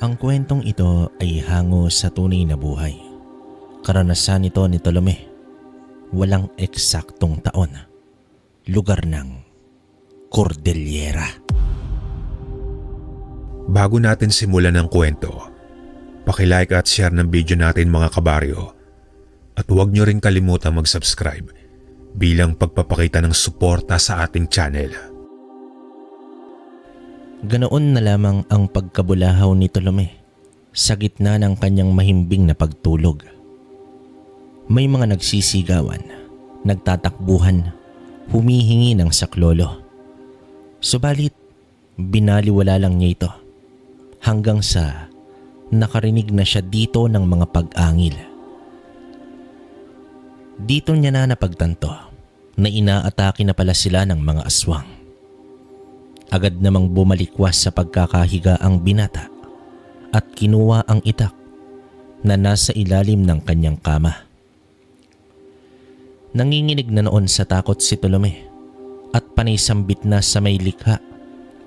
Ang kwentong ito ay hango sa tunay na buhay. Karanasan ito ni Tolome. Walang eksaktong taon. Lugar ng Cordillera. Bago natin simulan ang kwento, paki-like at share ng video natin mga kabaryo. At huwag nyo rin kalimutang mag-subscribe bilang pagpapakita ng suporta sa ating channel. Ganoon na lamang ang pagkabulahaw ni Tolome sa gitna ng kanyang mahimbing na pagtulog. May mga nagsisigawan, nagtatakbuhan, humihingi ng saklolo. Subalit, binaliwala lang niya ito hanggang sa nakarinig na siya dito ng mga pag-angil. Dito niya na napagtanto na inaatake na pala sila ng mga aswang. Agad namang bumalikwas sa pagkakahiga ang binata at kinuha ang itak na nasa ilalim ng kanyang kama. Nanginginig na noon sa takot si Tolome at panisambit na sa may likha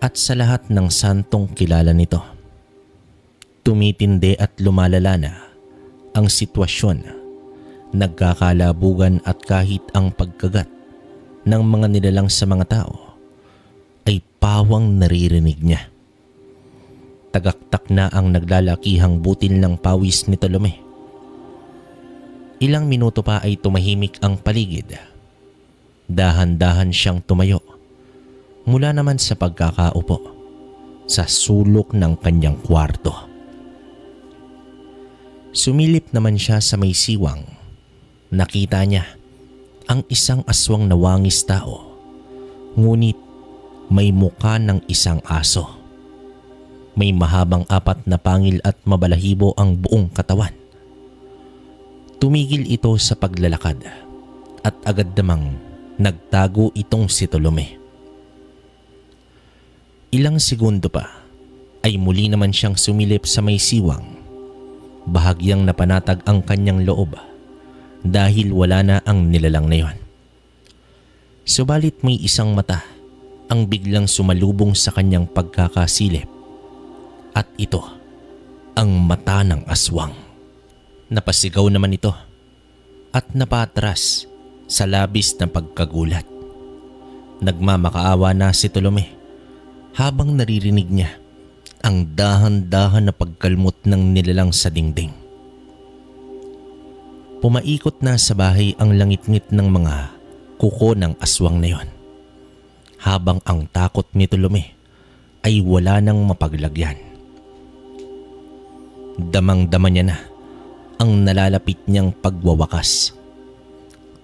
at sa lahat ng santong kilala nito. Tumitindi at lumalala na ang sitwasyon, nagkakalabugan at kahit ang pagkagat ng mga nilalang sa mga tao ay pawang naririnig niya. Tagaktak na ang naglalakihang butil ng pawis ni Tolome. Ilang minuto pa ay tumahimik ang paligid. Dahan-dahan siyang tumayo mula naman sa pagkakaupo sa sulok ng kanyang kwarto. Sumilip naman siya sa may siwang. Nakita niya ang isang aswang na wangis tao, ngunit may muka ng isang aso. May mahabang apat na pangil at mabalahibo ang buong katawan. Tumigil ito sa paglalakad at agad namang nagtago itong si Tolome. Ilang segundo pa ay muli naman siyang sumilip sa may siwang. Bahagyang napanatag ang kanyang loob dahil wala na ang nilalang na yon. Subalit may isang mata ang biglang sumalubong sa kanyang pagkakasilip. At ito, ang mata ng aswang. Napasigaw naman ito at napatras sa labis na pagkagulat. Nagmamakaawa na si Tolome habang naririnig niya ang dahan-dahan na pagkalmot ng nilalang sa dingding. Pumaikot na sa bahay ang langit-ngit ng mga kuko ng aswang na yon, habang ang takot ni Tolome ay wala nang mapaglagyan. Damang-dama niya na ang nalalapit niyang pagwawakas.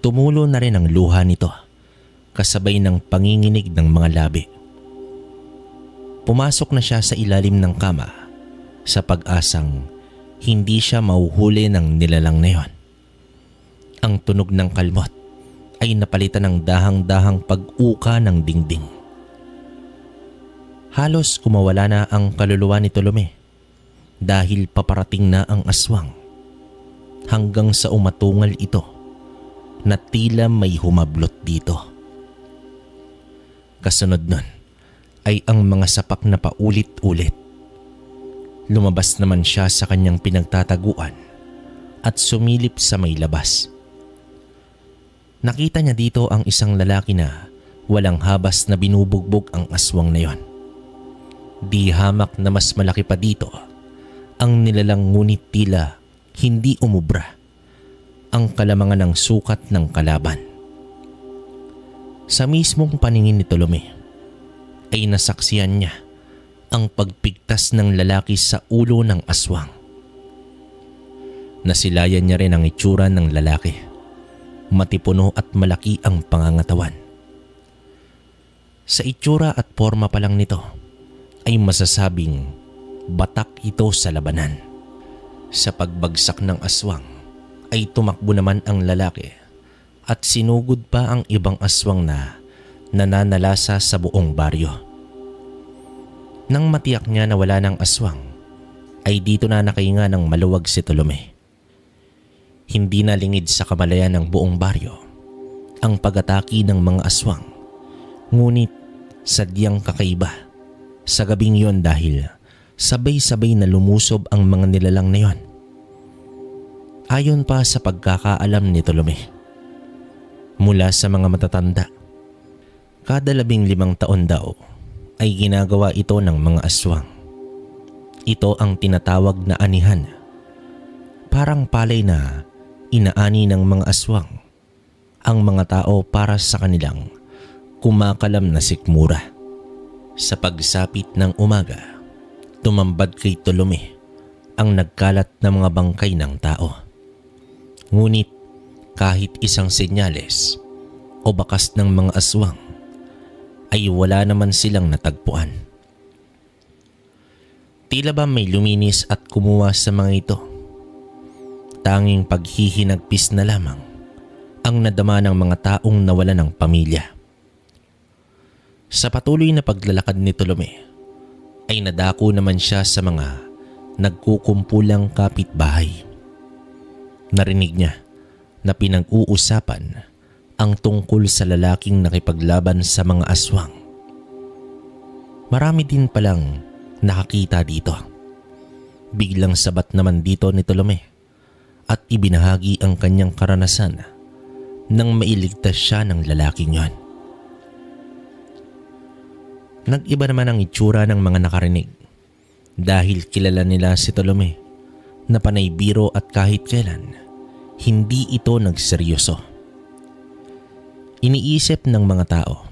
Tumulo na rin ang luha nito kasabay ng panginginig ng mga labi. Pumasok na siya sa ilalim ng kama sa pag-asang hindi siya mauhuli ng nilalang na yon. Ang tunog ng kalmot ay napalitan ng dahang-dahang pag-uka ng dingding. Halos kumawala na ang kaluluwa ni Tolome dahil paparating na ang aswang, hanggang sa umatungal ito na tila may humablot dito. Kasunod nun ay ang mga sapak na paulit-ulit. Lumabas naman siya sa kanyang pinagtataguan at sumilip sa may labas. Nakita niya dito ang isang lalaki na walang habas na binubugbog ang aswang na yon. Di hamak na mas malaki pa dito ang nilalang, ngunit tila hindi umubra ang kalamangan ng sukat ng kalaban. Sa mismong paningin ni Tolome ay nasaksiyan niya ang pagpigtas ng lalaki sa ulo ng aswang. Nasilayan niya rin ang itsura ng lalaki. Matipuno at malaki ang pangangatawan. Sa itsura at forma pa lang nito ay masasabing batak ito sa labanan. Sa pagbagsak ng aswang ay tumakbo naman ang lalaki at sinugod pa ang ibang aswang na nananalasa sa buong baryo. Nang matiyak niya na wala ng aswang ay dito na nakahinga ng maluwag si Tolome. Hindi na lingid sa kamalayan ng buong baryo ang pag-atake ng mga aswang, ngunit sadyang kakaiba sa gabing yon dahil sabay-sabay na lumusob ang mga nilalang na yon. Ayon pa sa pagkakaalam ni Tolome, mula sa mga matatanda, kada 15 taon daw ay ginagawa ito ng mga aswang. Ito ang tinatawag na anihan. Parang palay na inaani ng mga aswang ang mga tao para sa kanilang kumakalam na sikmura. Sa pagsapit ng umaga, tumambad kay Tolome ang nagkalat na mga bangkay ng tao. Ngunit kahit isang senyales o bakas ng mga aswang ay wala naman silang natagpuan. Tila ba may luminis at kumuha sa mga ito? Tanging paghihinagpis na lamang ang nadama ng mga taong nawala ng pamilya. Sa patuloy na paglalakad ni Tolome ay nadako naman siya sa mga nagkukumpulang kapitbahay. Narinig niya na pinag-uusapan ang tungkol sa lalaking nakipaglaban sa mga aswang. Marami din palang nakakita dito. Biglang sabat naman dito ni Tolome at ibinahagi ang kanyang karanasan nang mailigtas siya ng lalaking yon. Nag-iba naman ang itsura ng mga nakarinig dahil kilala nila si Tolome na panay biro at kahit kailan hindi ito nagseryoso. Iniisip ng mga tao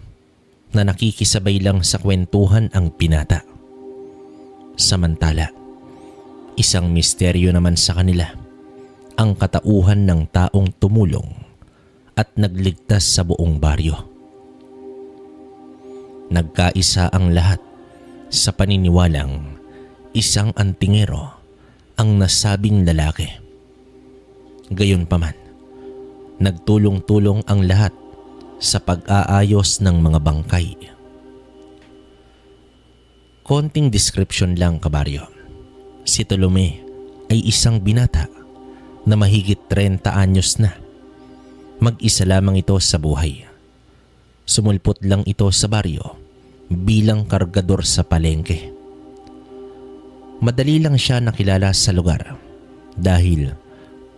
na nakikisabay lang sa kwentuhan ang binata. Samantala, isang misteryo naman sa kanila ang katauhan ng taong tumulong at nagligtas sa buong baryo. Nagkaisa ang lahat sa paniniwalang isang antingero ang nasabing lalaki. Gayunpaman, nagtulong-tulong ang lahat sa pag-aayos ng mga bangkay. Konting description lang, kabaryo. Si Tolome ay isang binata na mahigit 30 anyos na. Mag-isa lamang ito sa buhay. Sumulpot lang ito sa baryo bilang kargador sa palengke. Madali lang siya nakilala sa lugar dahil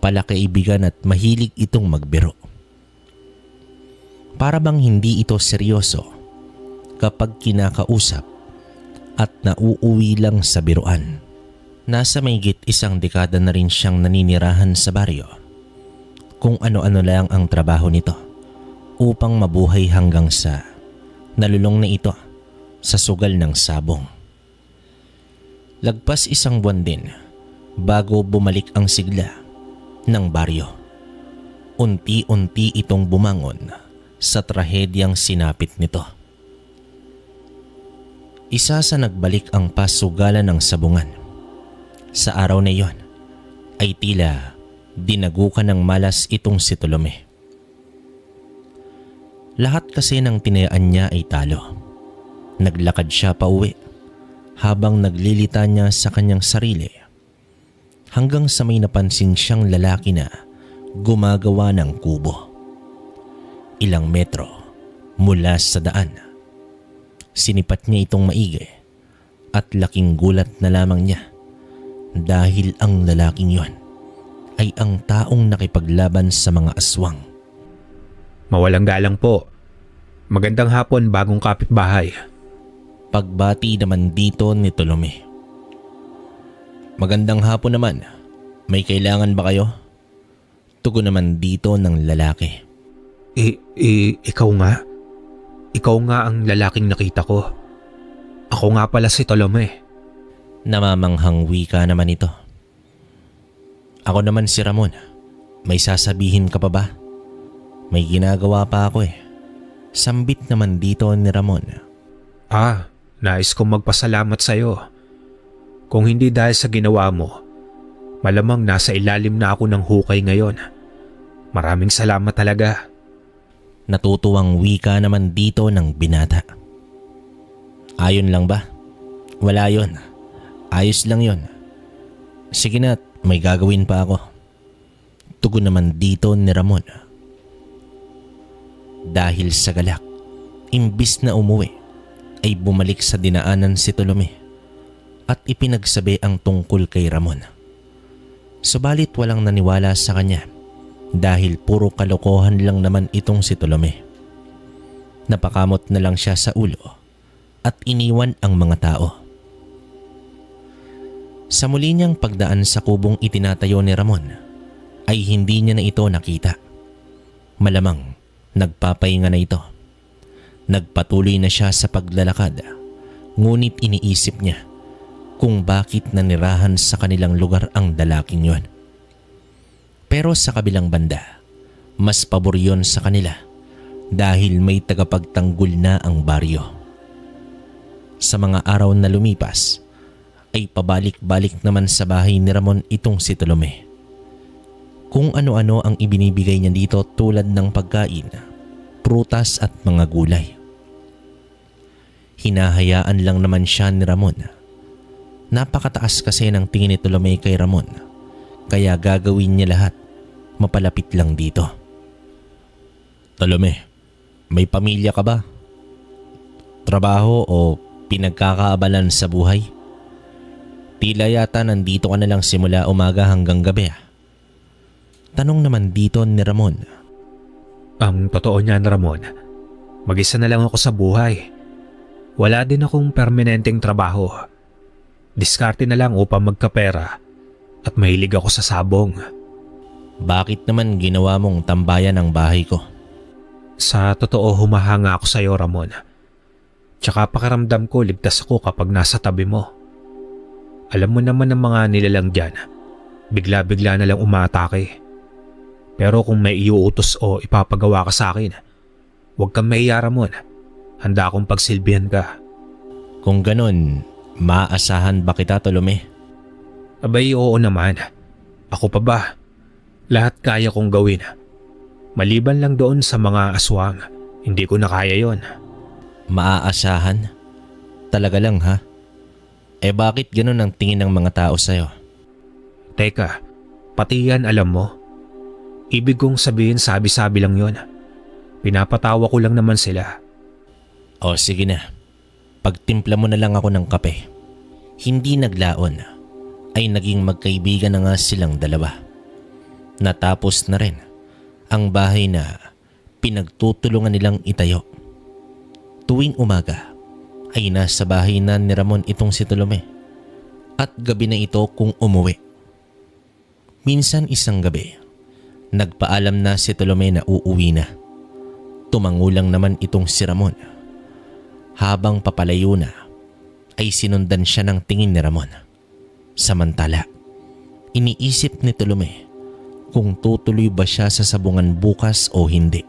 palakaibigan at mahilig itong magbiro. Para bang hindi ito seryoso kapag kinakausap at nauuwi lang sa biruan. Nasa mahigit 1 dekada na rin siyang naninirahan sa baryo. Kung ano-ano lang ang trabaho nito upang mabuhay hanggang sa nalulong na ito sa sugal ng sabong. Lagpas 1 buwan din bago bumalik ang sigla ng baryo. Unti-unti itong bumangon sa trahedyang sinapit nito. Isa sa nagbalik ang pasugalan ng sabungan. Sa araw na iyon ay tila dinagukan ng malas itong si Tolome. Lahat kasi ng tinayaan niya ay talo. Naglakad siya pa uwi habang naglilita niya sa kanyang sarili hanggang sa may napansin siyang lalaki na gumagawa ng kubo. Ilang metro mula sa daan. Sinipat niya itong maigi at laking gulat na lamang niya dahil ang lalaking yon ay ang taong nakipaglaban sa mga aswang. Mawalang galang po. Magandang hapon, bagong kapitbahay. Pagbati naman dito ni Tolome. Magandang hapon naman. May kailangan ba kayo? Tugon naman dito ng lalaki. Ikaw nga? Ikaw nga ang lalaking nakita ko. Ako nga pala si Tolome. Namamanghang wika naman ito. Ako naman si Ramon. May sasabihin ka pa ba? May ginagawa pa ako eh. Sambit naman dito ni Ramon. Nais kong magpasalamat sa iyo. Kung hindi dahil sa ginawa mo, malamang nasa ilalim na ako ng hukay ngayon. Maraming salamat talaga. Natutuwang wika naman dito ng binata. Ayon lang ba? Wala yon. Ayos lang yon. Sige na, may gagawin pa ako. Tugon naman dito ni Ramon. Dahil sa galak, imbis na umuwi, ay bumalik sa dinaanan si Tolome at ipinagsabi ang tungkol kay Ramon. Subalit walang naniwala sa kanya dahil puro kalokohan lang naman itong si Tolome. Napakamot na lang siya sa ulo at iniwan ang mga tao. Sa muli niyang pagdaan sa kubong itinatayo ni Ramon ay hindi niya na ito nakita. Malamang nagpapahinga na ito. Nagpatuloy na siya sa paglalakad, ngunit iniisip niya kung bakit nanirahan sa kanilang lugar ang lalaking yon. Pero sa kabilang banda, mas pabor yun sa kanila dahil may tagapagtanggol na ang baryo. Sa mga araw na lumipas, ay pabalik-balik naman sa bahay ni Ramon itong si Tolome. Kung ano-ano ang ibinibigay niya dito tulad ng pagkain, prutas at mga gulay. Hinahayaan lang naman siya ni Ramon. Napakataas kasi ng tingin ni Tolome kay Ramon, kaya gagawin niya lahat mapalapit lang dito. Tolome, may pamilya ka ba? Trabaho o pinagkakaabalan sa buhay? Tila yata nandito ka na lang simula umaga hanggang gabi. Tanong naman dito ni Ramon. Ang totoo niyan, Ramon, mag-isa na lang ako sa buhay. Wala din akong permanenteng trabaho. Diskarte na lang upang magkapera at mahilig ako sa sabong. Bakit naman ginawa mong tambayan ang bahay ko? Sa totoo, humahanga ako sa iyo, Ramon. Tsaka pakiramdam ko ligtas ako kapag nasa tabi mo. Alam mo naman ang mga nilalang dyan. Bigla-bigla na lang umatake. Pero kung may iuutos o ipapagawa ka sa akin, huwag kang mahiya, Ramon. Handa akong pagsilbihan ka. Kung ganon, maaasahan ba kita, Tolome? Abay, oo naman. Ako pa ba? Lahat kaya kong gawin. Maliban lang doon sa mga aswang, hindi ko na kaya yon. Maaasahan? Talaga lang ha? Bakit ganon ang tingin ng mga tao sa'yo? Teka, pati yan alam mo? Ibig kong sabihin sabi-sabi lang yon. Pinapatawa ko lang naman sila. O sige na, pagtimpla mo na lang ako ng kape. Hindi naglaon, ay naging magkaibigan na nga silang dalawa. Natapos na rin ang bahay na pinagtutulungan nilang itayo. Tuwing umaga ay nasa bahay na ni Ramon itong si Tolome at gabi na ito kung umuwi. Minsan isang gabi, nagpaalam na si Tolome na uuwi na. Tumangulang naman itong si Ramon. Habang papalayo na, ay sinundan siya ng tingin ni Ramon. Samantala, iniisip ni Tolome kung tutuloy ba siya sa sabungan bukas o hindi.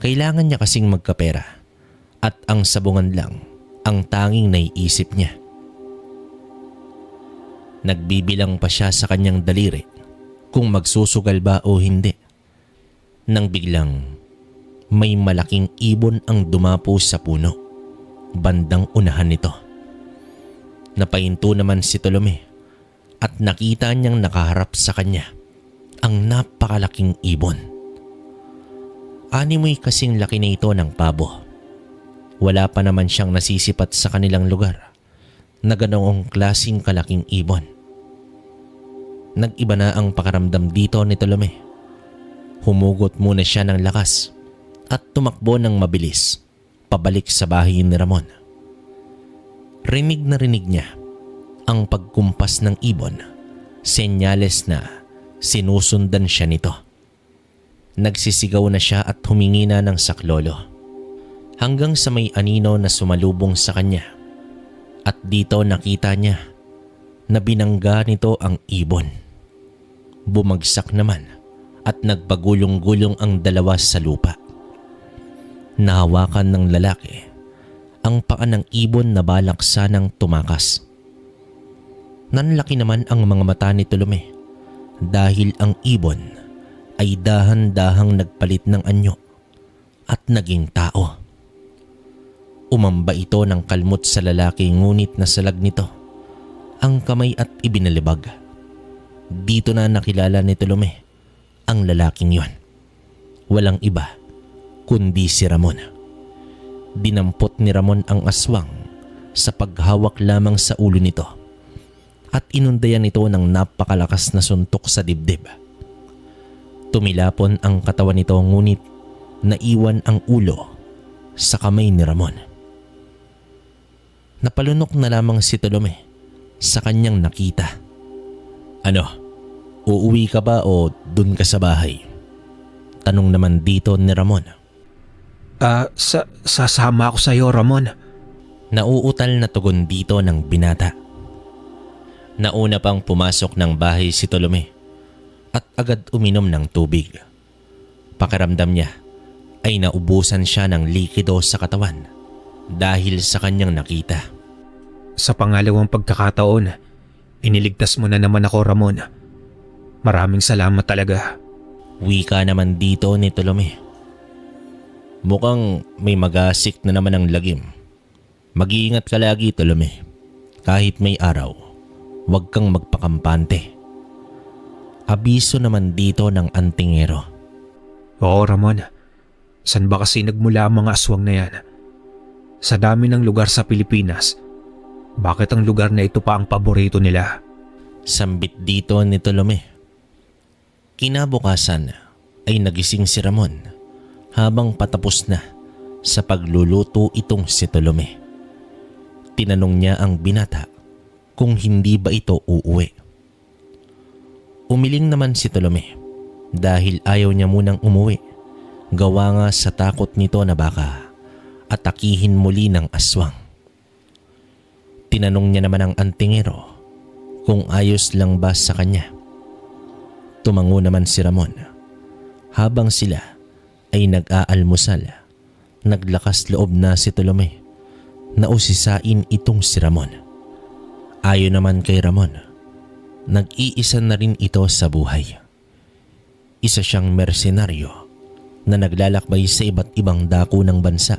Kailangan niya kasing magkapera at ang sabungan lang ang tanging naiisip niya. Nagbibilang pa siya sa kanyang daliri kung magsusugal ba o hindi. Nang biglang may malaking ibon ang dumapo sa puno, bandang unahan nito. Napahinto naman si Tolome at nakita niyang nakaharap sa kanya ang napakalaking ibon. Animoy kasing laki na ito ng pabo. Wala pa naman siyang nasisipat sa kanilang lugar na ganoong klaseng kalaking ibon. Nag-iba na ang pakaramdam dito ni Tolome. Humugot muna siya ng lakas at tumakbo ng mabilis pabalik sa bahay ni Ramon. Rinig na rinig niya ang pagkumpas ng ibon, senyales na sinusundan siya nito. Nagsisigaw na siya at humingi na ng saklolo hanggang sa may anino na sumalubong sa kanya, at dito nakita niya na binangga nito ang ibon. Bumagsak naman at nagpagulong-gulong ang dalawa sa lupa. Nahawakan ng lalaki ang paa ng ibon na balak sanang tumakas. Nanlaki naman ang mga mata ni Tolome dahil ang ibon ay dahan-dahang nagpalit ng anyo at naging tao. Umamba ito ng kalmot sa lalaki, ngunit nasalag nito ang kamay at ibinalibag. Dito na nakilala ni Tolome ang lalaking yon. Walang iba kundi si Ramon. Dinampot ni Ramon ang aswang sa paghawak lamang sa ulo nito at inundayan ito ng napakalakas na suntok sa dibdib. Tumilapon ang katawan nito ngunit naiwan ang ulo sa kamay ni Ramon. Napalunok na lamang si Tolome sa kanyang nakita. "Ano, uuwi ka ba o dun ka sa bahay?" Tanong naman dito ni Ramon. Sasama ako sa iyo, Ramon. Nauutal na tugon dito ng binata. Nauna pang pumasok ng bahay si Tolome at agad uminom ng tubig. Pakiramdam niya ay naubusan siya ng likido sa katawan dahil sa kanyang nakita. Sa pangalawang pagkakataon, iniligtas mo na naman ako, Ramon. Maraming salamat talaga. Wika naman dito ni Tolome. Mukhang may magasik na naman ang lagim. Mag-iingat ka lagi, Tolome. Kahit may araw, huwag kang magpakampante. Abiso naman dito ng antingero. Oo, Ramon. San ba kasi nagmula ang mga aswang na yan? Sa dami ng lugar sa Pilipinas, bakit ang lugar na ito pa ang paborito nila? Sambit dito ni Tolome. Kinabukasan ay nagising si Ramon habang patapos na sa pagluluto itong si Tolome. Tinanong niya ang binata kung hindi ba ito uuwi. Umiling naman si Tolome dahil ayaw niya munang umuwi. Gawa nga sa takot nito na baka atakihin muli ng aswang. Tinanong niya naman ang antingero kung ayos lang ba sa kanya. Tumango naman si Ramon. Habang sila ay nag-aalmusal, naglakas loob na si Tolome na usisain itong si Ramon. Ayon naman kay Ramon, nag-iisa na rin ito sa buhay. Isa siyang mersenaryo na naglalakbay sa iba't ibang dako ng bansa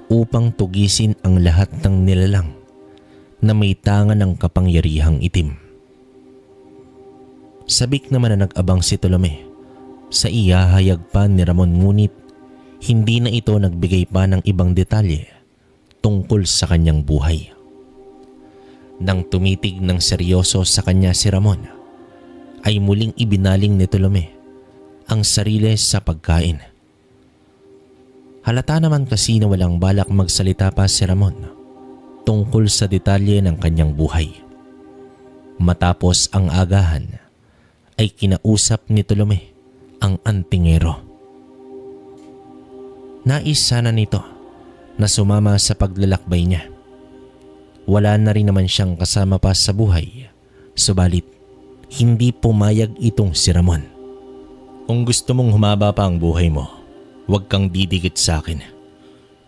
upang tugisin ang lahat ng nilalang na may tangan ng kapangyarihang itim. Sabik naman na nag-abang si Tolome sa iyahayag pa ni Ramon ngunit hindi na ito nagbigay pa ng ibang detalye tungkol sa kanyang buhay. Nang tumitig ng seryoso sa kanya si Ramon, ay muling ibinaling ni Tolome ang sarili sa pagkain. Halata naman kasi na walang balak magsalita pa si Ramon tungkol sa detalye ng kanyang buhay. Matapos ang agahan, ay kinausap ni Tolome ang antingero. Nais sana nito na sumama sa paglalakbay niya. Wala na rin naman siyang kasama pa sa buhay, subalit hindi pumayag itong si Ramon. "Kung gusto mong humaba pa ang buhay mo, huwag kang didikit sa akin.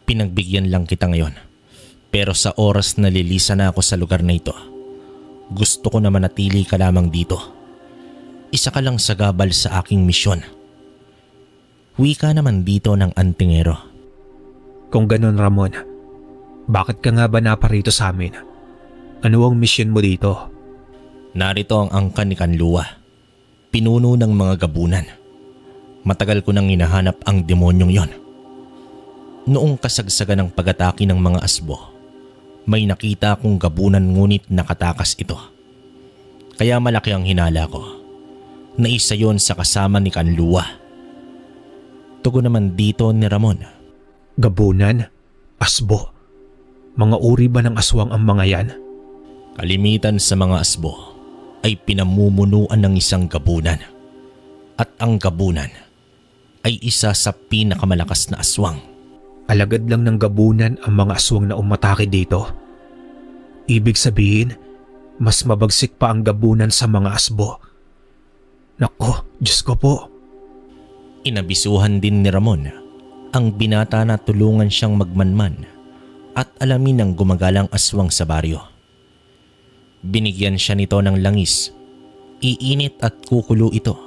Pinagbigyan lang kita ngayon. Pero sa oras na lilisan na ako sa lugar na ito, gusto ko na manatili ka lamang dito. Isa ka lang sa gabal sa aking misyon." Wika naman dito ng antingero. Kung ganun, Ramon, bakit ka nga ba naparito sa amin? Ano ang misyon mo dito? Narito ang angkan ni Kanlua, pinuno ng mga gabunan. Matagal ko nang hinahanap ang demonyong yon. Noong kasagsagan ng pag-atake ng mga asbo, may nakita akong gabunan ngunit nakatakas ito. Kaya malaki ang hinala ko na isa yon sa kasama ni Kanlua. Tugon naman dito ni Ramon. Gabunan? Asbo? Mga uri ba ng aswang ang mga yan? Kalimitan sa mga asbo ay pinamumunuan ng isang gabunan. At ang gabunan ay isa sa pinakamalakas na aswang. Alagad lang ng gabunan ang mga aswang na umatake dito. Ibig sabihin, mas mabagsik pa ang gabunan sa mga asbo. Nako, Diyos ko po. Inabisuhan din ni Ramon ang binata na tulungan siyang magmanman at alamin ang gumagalang aswang sa baryo. Binigyan siya nito ng langis. Iinit at kukulo ito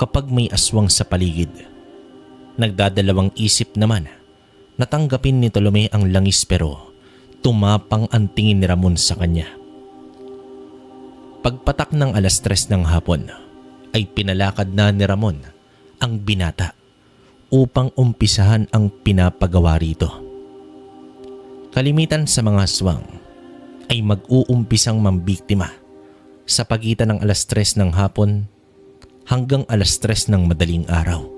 kapag may aswang sa paligid. Nagdadalawang isip naman na tanggapin ni Tolome ang langis pero tumapang ang tingin ni Ramon sa kanya. Pagpatak ng 3:00 ng hapon ay pinalakad na ni Ramon ang binata upang umpisahan ang pinapagawa rito. Kalimitan sa mga aswang ay mag-uumpisang mambiktima sa pagitan ng 3:00 ng hapon hanggang 3:00 ng madaling araw.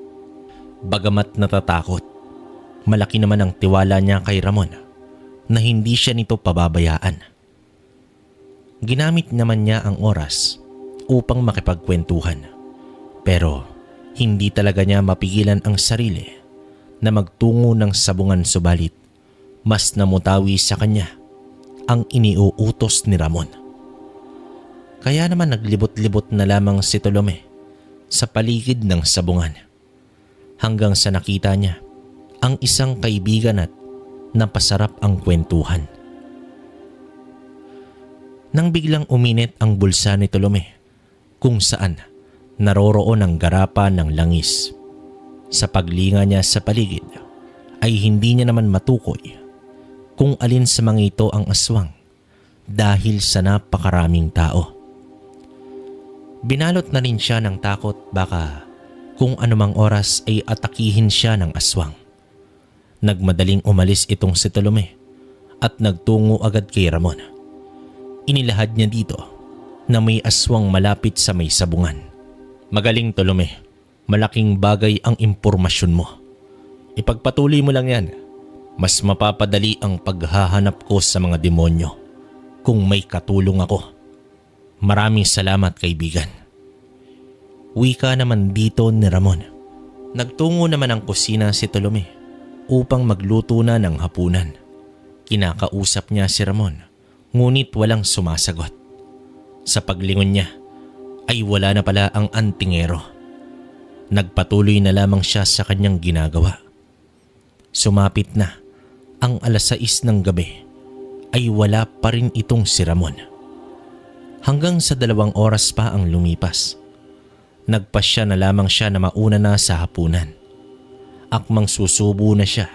Bagamat natatakot, malaki naman ang tiwala niya kay Ramon na hindi siya nito pababayaan. Ginamit naman niya ang oras upang makipagkwentuhan, pero hindi talaga niya mapigilan ang sarili na magtungo ng sabungan, subalit mas namutawi sa kanya ang iniuutos ni Ramon. Kaya naman naglibot-libot na lamang si Tolome sa paligid ng sabungan hanggang sa nakita niya ang isang kaibigan at napasarap ang kwentuhan. Nang biglang uminit ang bulsa ni Tolome kung saan naroroon ang garapa ng langis. Sa paglinga niya sa paligid ay hindi niya naman matukoy kung alin sa mga ito ang aswang dahil sa napakaraming tao. Binalot na rin siya ng takot, baka kung anumang oras ay atakihin siya ng aswang. Nagmadaling umalis itong si Tolome at nagtungo agad kay Ramon. Inilahad niya dito na may aswang malapit sa may sabungan. Magaling, Tolome, malaking bagay ang impormasyon mo. Ipagpatuloy mo lang yan. Mas mapapadali ang paghahanap ko sa mga demonyo kung may katulong ako. Maraming salamat, kaibigan. Wika naman dito ni Ramon. Nagtungo naman ang kusina si Tolome upang magluto na ng hapunan. Kinakausap niya si Ramon, ngunit walang sumasagot. Sa paglingon niya ay wala na pala ang antingero. Nagpatuloy na lamang siya sa kanyang ginagawa. Sumapit na ang 6:00 ng gabi ay wala pa rin itong si Ramon. Hanggang sa 2 oras pa ang lumipas. Nagpasya na lamang siya na mauna na sa hapunan. Akmang susubo na siya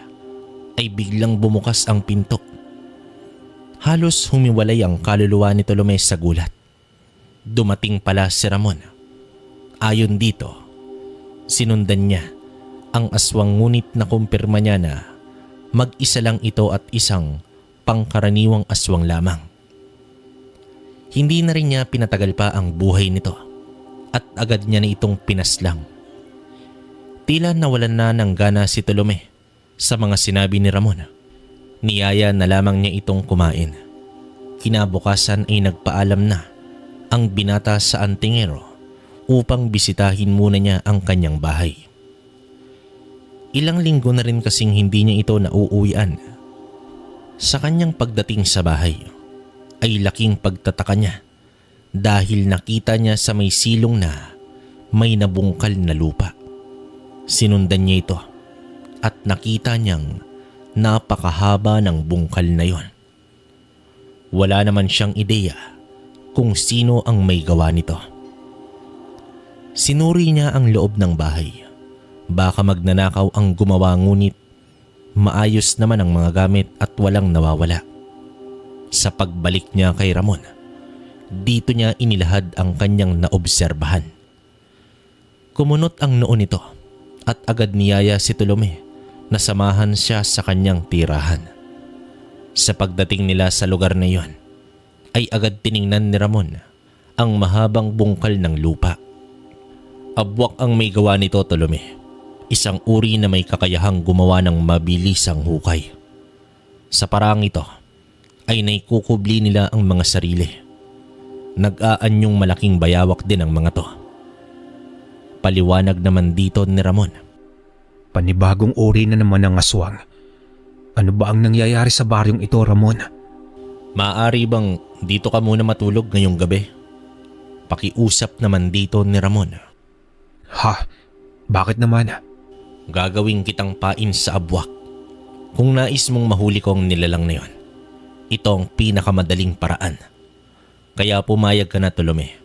ay biglang bumukas ang pinto. Halos humiwalay ang kaluluwa ni Tolome sa gulat. Dumating pala si Ramon. Ayon dito, sinundan niya ang aswang, ngunit nakumpirma niya na mag-isa lang ito at isang pangkaraniwang aswang lamang. Hindi na rin niya pinatagal pa ang buhay nito at agad niya na itong pinaslang. Tila nawalan na ng gana si Tolome sa mga sinabi ni Ramon. Niyaya na lamang niya itong kumain. Kinabukasan ay nagpaalam na ang binata sa antingero upang bisitahin muna niya ang kanyang bahay. Ilang linggo na rin kasing hindi niya ito nauuwian. Sa kanyang pagdating sa bahay ay laking pagtataka niya dahil nakita niya sa may silong na may nabungkal na lupa. Sinundan niya ito at nakita niyang napakahaba ng bungkal na yon. Wala naman siyang ideya kung sino ang may gawa nito. Sinuri niya ang loob ng bahay. Baka magnanakaw ang gumawa, ngunit maayos naman ang mga gamit at walang nawawala. Sa pagbalik niya kay Ramon, dito niya inilahad ang kanyang naobserbahan. Kumunot ang noo nito at agad niyaya si Tolome na samahan siya sa kanyang tirahan. Sa pagdating nila sa lugar na iyon, ay agad tiningnan ni Ramon ang mahabang bungkal ng lupa. Abwak ang may gawa nito, Tolome. Isang uri na may kakayahang gumawa ng mabilisang hukay. Sa parang ito ay naikukubli nila ang mga sarili. Nag-aanyong malaking bayawak din ang mga to. Paliwanag naman dito ni Ramon. Panibagong uri na naman ng aswang. Ano ba ang nangyayari sa baryong ito, Ramon? Maaari bang dito ka muna matulog ngayong gabi? Pakiusap naman dito ni Ramon. Ha? Bakit naman? Gagawin kitang pain sa abwak. Kung nais mong mahuli ko ang nilalang na yon, ito ang pinakamadaling paraan. Kaya pumayag ka na, Tolome.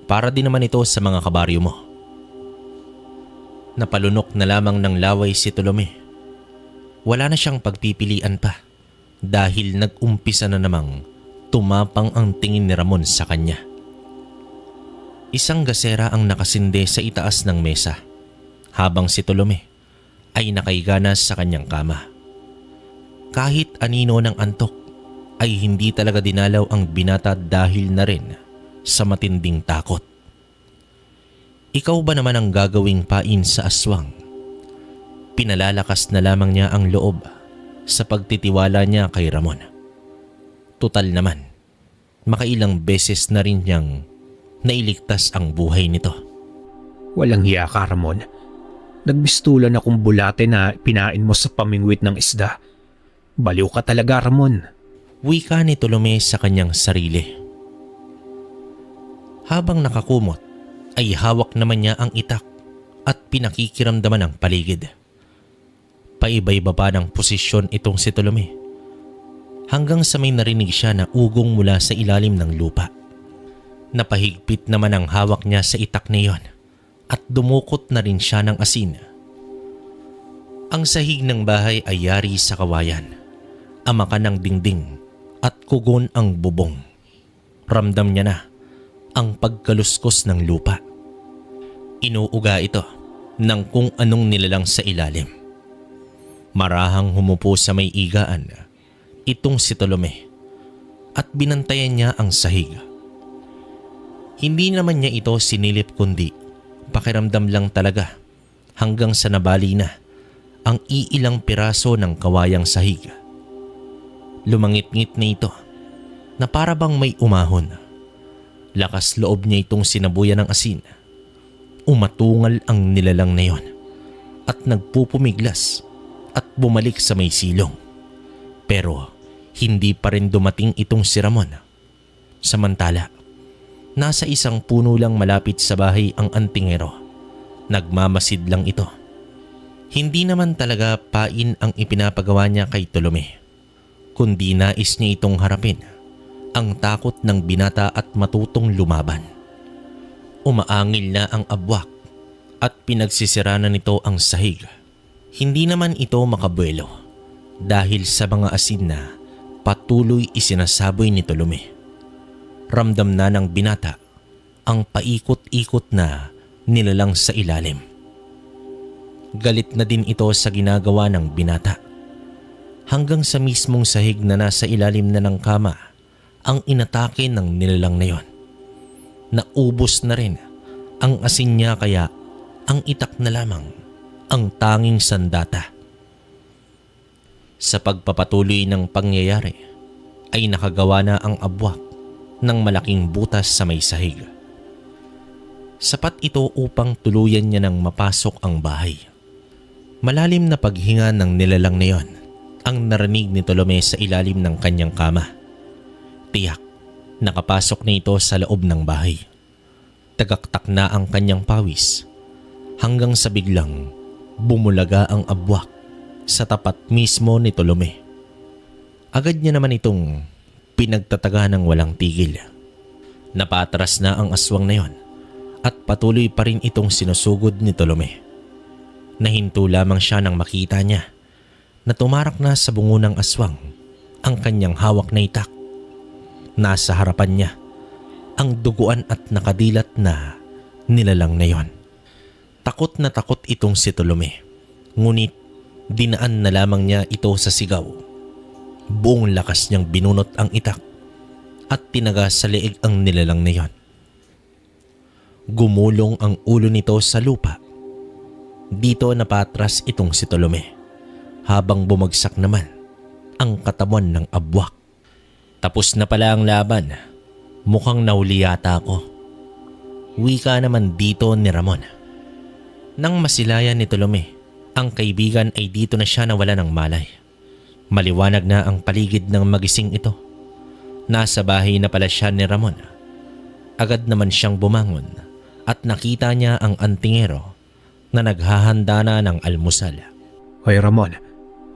Para din naman ito sa mga kabaryo mo. Napalunok na lamang ng laway si Tolome. Wala na siyang pagpipilian pa dahil nag-umpisa na namang tumapang ang tingin ni Ramon sa kanya. Isang gasera ang nakasinde sa itaas ng mesa habang si Tolome ay nakahiga na sa kanyang kama. kahit anino ng antok ay hindi talaga dinalaw ang binata dahil na rin sa matinding takot. Ikaw ba naman ang gagawing pain sa aswang? Pinalalakas na lamang niya ang loob sa pagtitiwala niya kay Ramon. Tutal naman, makailang beses na rin niyang nailigtas ang buhay nito. Walang hiya ka, Ramon. Nagbistulan akong bulate na pinain mo sa pamingwit ng isda. Baliw ka talaga, Ramon. Wika ni Tolome sa kanyang sarili. Habang nakakumot ay hawak naman niya ang itak at pinakikiramdaman ang paligid. Paiba-iba pa ng posisyon itong si Tolome hanggang sa may narinig siya na ugong mula sa ilalim ng lupa. Napahigpit naman ang hawak niya sa itak na iyon at dumukot na rin siya ng asin. Ang sahig ng bahay ay yari sa kawayan, amakan ng dingding at kugon ang bubong. Ramdam niya na ang pagkaluskos ng lupa. Inuuga ito ng kung anong nilalang sa ilalim. Marahang humupo sa may igaan itong si Tolome at binantayan niya ang sahig. Hindi naman niya ito sinilip kundi pakiramdam lang talaga hanggang sa nabali na ang iilang piraso ng kawayang sahig. Lumangit-ngit na ito na para bang may umahon. Lakas loob niya itong sinabuyan ng asin. Umatungal ang nilalang na yon at nagpupumiglas at bumalik sa may silong. Pero hindi pa rin dumating itong si Ramon. Samantala, nasa isang puno lang malapit sa bahay ang antingero. Nagmamasid lang ito. Hindi naman talaga pain ang ipinapagawa niya kay Tolome, kundi nais niya itong harapin ang takot ng binata at matutong lumaban. Umaangil na ang abwak at pinagsisira na nito ang sahig. Hindi naman ito makabuelo dahil sa mga asin na patuloy isinasaboy ni Tolome. Ramdam na ng binata ang paikot-ikot na nilalang sa ilalim. Galit na din ito sa ginagawa ng binata. Hanggang sa mismong sahig na nasa ilalim na ng kama ang inatake ng nilalang na yon. Naubos na rin ang asin niya kaya ang itak na lamang ang tanging sandata. Sa pagpapatuloy ng pangyayari ay nakagawa na ang abwak ng malaking butas sa may sahig. Sapat ito upang tuluyan niya nang mapasok ang bahay. Malalim na paghinga ng nilalang na yon ang narinig ni Tolome sa ilalim ng kanyang kama. Tiyak, nakapasok na ito sa loob ng bahay. Tagaktak na ang kanyang pawis hanggang sa biglang bumulaga ang abwak sa tapat mismo ni Tolome. Agad niya naman itong pinagtataga ng walang tigil. Napatras na ang aswang na yon at patuloy pa rin itong sinusugod ni Tolome. Nahinto lamang siya nang makita niya na tumarak na sa bungo ng aswang ang kanyang hawak na itak. Nasa harapan niya ang duguan at nakadilat na nilalang na yon. Takot na takot itong si Tolome, ngunit dinaan na lamang niya ito sa sigaw. Buong lakas niyang binunot ang itak at tinaga sa leeg ang nilalang na yon. Gumulong ang ulo nito sa lupa. Dito napatras itong si Tolome habang bumagsak naman ang katawan ng abwak. Tapos na pala ang laban. Mukhang nahuli yata ako. Wika naman dito ni Ramon. Nang masilayan ni Tolome, ang kaibigan ay dito na siya nawala ng malay. Maliwanag na ang paligid ng magising ito. Nasa bahay na pala siya ni Ramon. Agad naman siyang bumangon at nakita niya ang antingero na naghahanda na ng almusal. Hoy Ramon,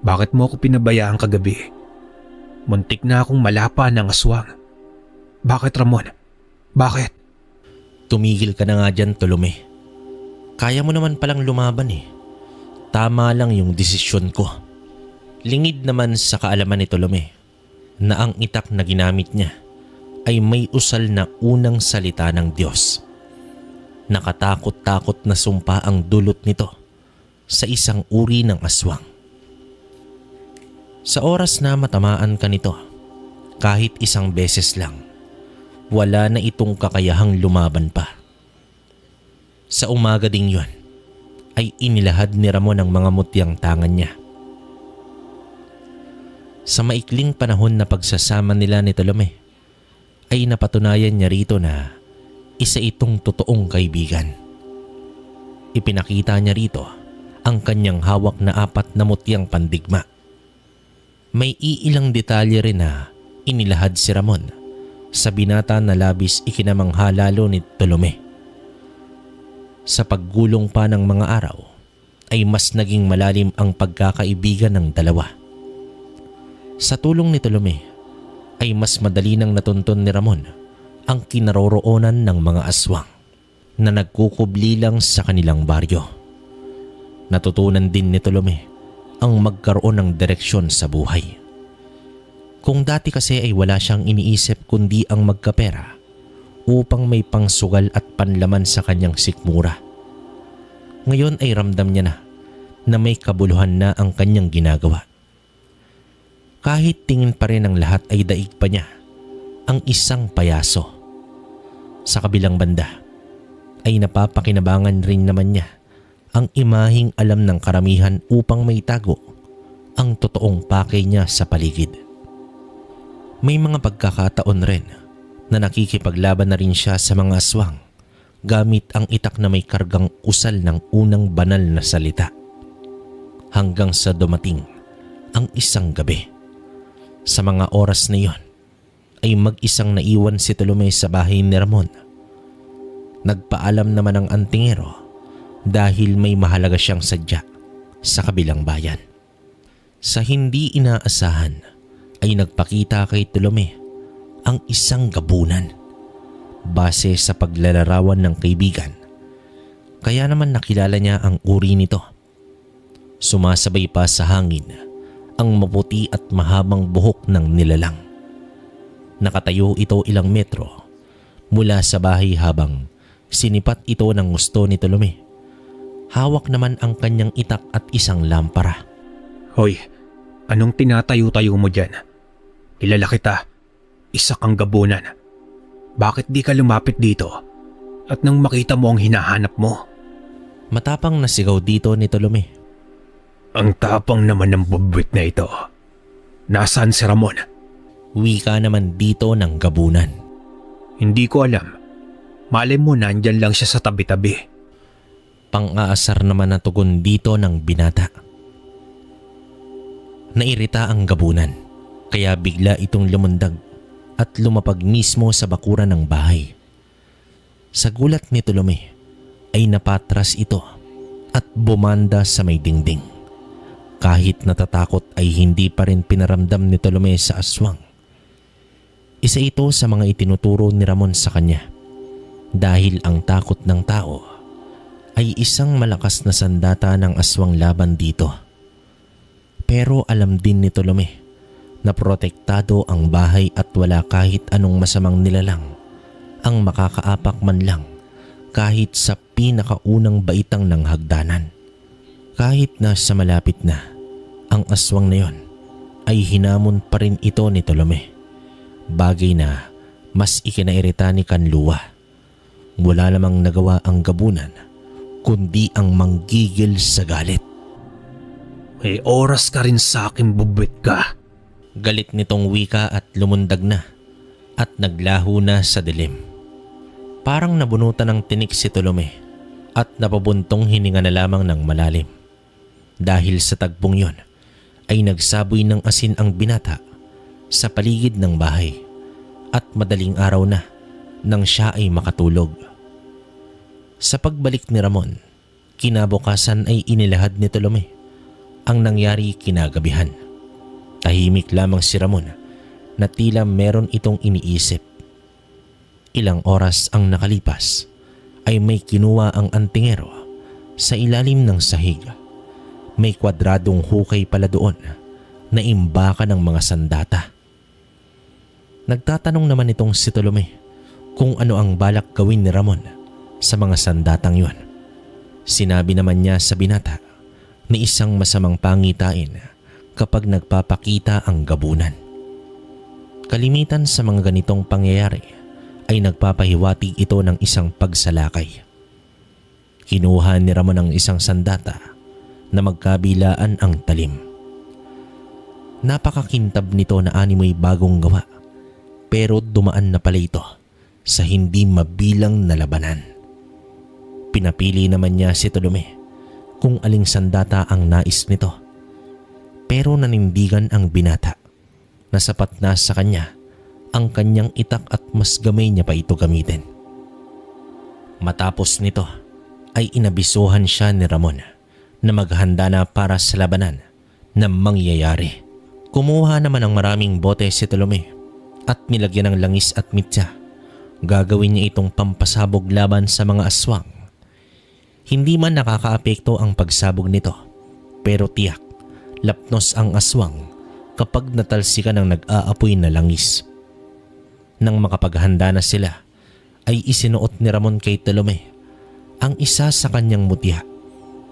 bakit mo ako pinabayaan kagabi? Muntik na akong malapa ng aswang. Bakit Ramon? Bakit? Tumigil ka na nga dyan, Tolome. Kaya mo naman palang lumaban eh. Tama lang yung desisyon ko. Lingid naman sa kaalaman ni Tolome na ang itak na ginamit niya ay may usal na unang salita ng Diyos. Nakatakot-takot na sumpa ang dulot nito sa isang uri ng aswang. Sa oras na matamaan ka nito, kahit isang beses lang, wala na itong kakayahang lumaban pa. Sa umaga ding yun, ay inilahad ni Ramon ang mga mutyang tangan niya. Sa maikling panahon na pagsasama nila ni Tolome, ay napatunayan niya rito na isa itong totoong kaibigan. Ipinakita niya rito ang kanyang hawak na 4 na mutyang pandigma. May iilang detalye rin na inilahad si Ramon sa binata na labis ikinamangha lalo ni Tolome. Sa paggulong pa ng mga araw ay mas naging malalim ang pagkakaibigan ng dalawa. Sa tulong ni Tolome ay mas madali nang natunton ni Ramon ang kinaroroonan ng mga aswang na nagkukubli lang sa kanilang baryo. Natutunan din ni Tolome ang magkaroon ng direksyon sa buhay. Kung dati kasi ay wala siyang iniisip kundi ang magkapera upang may pangsugal at panlaman sa kanyang sikmura. Ngayon ay ramdam niya na may kabuluhan na ang kanyang ginagawa. Kahit tingin pa rin ang lahat ay daig pa niya ang isang payaso. Sa kabilang banda ay napapakinabangan rin naman niya ang imaheng alam ng karamihan upang maitago ang totoong pakay niya sa paligid. May mga pagkakataon rin na nakikipaglaban na rin siya sa mga aswang gamit ang itak na may kargang usal ng unang banal na salita. Hanggang sa dumating ang isang gabi. Sa mga oras na iyon ay mag-isang naiwan si Tolome sa bahay ni Ramon. Nagpaalam naman ang antingero dahil may mahalaga siyang sadya sa kabilang bayan. Sa hindi inaasahan ay nagpakita kay Tolome ang isang gabunan base sa paglalarawan ng kaibigan. Kaya naman nakilala niya ang uri nito. Sumasabay pa sa hangin ang maputi at mahabang buhok ng nilalang. Nakatayo ito ilang metro mula sa bahay habang sinipat ito ng gusto ni Tolome. Hawak naman ang kanyang itak at isang lampara. Hoy, anong tinatayo-tayo mo dyan? Kilala kita. Isa kang gabunan. Bakit di ka lumapit dito? At nang makita mo ang hinahanap mo? Matapang na sigaw dito ni Tolome. Ang tapang naman ng bubwit na ito. Nasaan si Ramon? Wika naman dito ng gabunan. Hindi ko alam. Malay mo nandyan lang siya sa tabi-tabi. Pang-aasar naman na tugon dito ng binata. Nairita ang gabunan kaya bigla itong lumundag at lumapag mismo sa bakuran ng bahay. Sa gulat ni Tolome ay napatras ito at bumanda sa may dingding. Kahit natatakot ay hindi pa rin pinaramdam ni Tolome sa aswang. Isa ito sa mga itinuturo ni Ramon sa kanya dahil ang takot ng tao ay isang malakas na sandata ng aswang laban dito. Pero alam din ni Tolome na protektado ang bahay at wala kahit anong masamang nilalang ang makakaapak man lang kahit sa pinakaunang baitang ng hagdanan. Kahit nasa malapit na ang aswang na yon ay hinamon pa rin ito ni Tolome. Bagay na mas ikinairita ni Kanluwa. Wala namang nagawa ang gabunan kundi ang manggigil sa galit. May oras ka rin sa akin, bubwit ka. Galit nitong wika at lumundag na at naglaho na sa dilim. Parang nabunutan ng tinik si Tolome at napabuntong hininga na lamang ng malalim. Dahil sa tagpong yon ay nagsaboy ng asin ang binata sa paligid ng bahay at madaling araw na nang siya ay makatulog. Sa pagbalik ni Ramon, kinabukasan ay inilahad ni Tolome ang nangyari kinagabihan. Tahimik lamang si Ramon na tila meron itong iniisip. Ilang oras ang nakalipas ay may kinuha ang antingero sa ilalim ng sahig. May kwadradong hukay pala doon na imbaka ng mga sandata. Nagtatanong naman itong si Tolome kung ano ang balak gawin ni Ramon sa mga sandatang yon. Sinabi naman niya sa binata na isang masamang pangitain kapag nagpapakita ang gabunan. Kalimitan sa mga ganitong pangyayari ay nagpapahiwatig ito ng isang pagsalakay. Kinuha ni Ramon ang isang sandata na magkabilaan ang talim. Napakakintab nito na animoy bagong gawa, pero dumaan na pala ito sa hindi mabilang na labanan. Pinapili naman niya si Tolome kung aling sandata ang nais nito, pero nanindigan ang binata na sapat na sa kanya ang kanyang itak at mas gamay niya pa ito gamitin. Matapos nito ay inabisuhan siya ni Ramon na maghanda na para sa labanan na mangyayari. Kumuha naman ng maraming bote si Tolome at nilagyan ng langis at mitya. Gagawin niya itong pampasabog laban sa mga aswang. Hindi man nakakaapekto ang pagsabog nito, pero tiyak, lapnos ang aswang kapag natalsikan ng nag-aapoy na langis. Nang makapaghanda na sila, ay isinuot ni Ramon kay Tolome ang isa sa kanyang mutya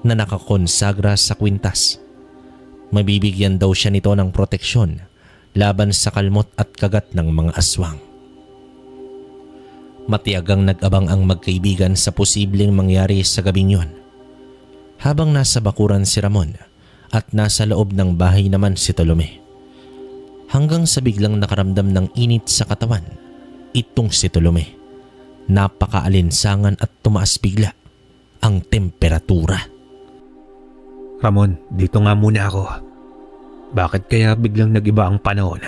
na nakakonsagra sa kwintas. Mabibigyan daw siya nito ng proteksyon laban sa kalmot at kagat ng mga aswang. Matiyagang nag-abang ang magkaibigan sa posibleng mangyari sa gabing yon. Habang nasa bakuran si Ramon at nasa loob ng bahay naman si Tolome. Hanggang sa biglang nakaramdam ng init sa katawan, itong si Tolome. Napakaalinsangan at tumaas bigla ang temperatura. Ramon, dito nga muna ako. Bakit kaya biglang nag-iba ang panahon?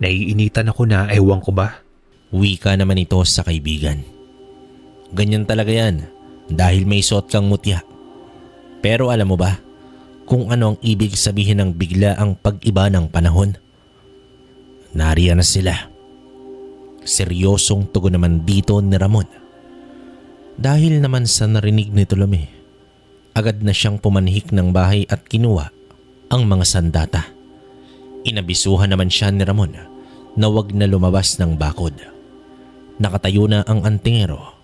Naiinitan ako na ewan ko ba? Wika naman ito sa kaibigan. Ganyan talaga yan dahil may suot kang mutya. Pero alam mo ba kung ano ang ibig sabihin ng bigla ang pag-iba ng panahon? Nariyan na sila. Seryosong tugon naman dito ni Ramon. Dahil naman sa narinig ni Tolome, agad na siyang pumanhik ng bahay at kinuha ang mga sandata. Inabisuhan naman siya ni Ramon na wag na lumabas ng bakod. Nakatayo na ang antingero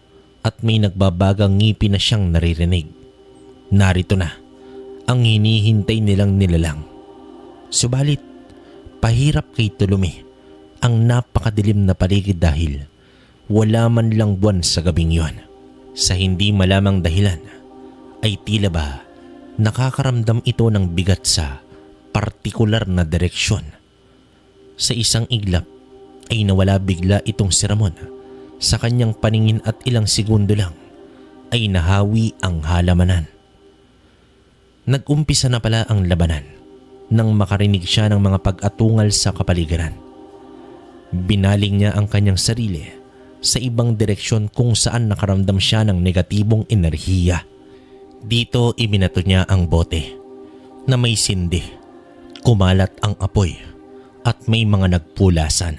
at may nagbabagang ngipin na siyang naririnig. Narito na ang hinihintay nilang nilalang. Subalit, pahirap kay Tolome ang napakadilim na paligid dahil wala man lang buwan sa gabing yon. Sa hindi malamang dahilan ay tila ba nakakaramdam ito ng bigat sa partikular na direksyon. Sa isang iglap ay nawala bigla itong si Ramon. Sa kanyang paningin at ilang segundo lang ay nahawi ang halamanan. Nag-umpisa na pala ang labanan nang makarinig siya ng mga pag-atungal sa kapaligiran. Binaling niya ang kanyang sarili sa ibang direksyon kung saan nakaramdam siya ng negatibong enerhiya. Dito ibinato niya ang bote na may sindi, kumalat ang apoy at may mga nagpulasan.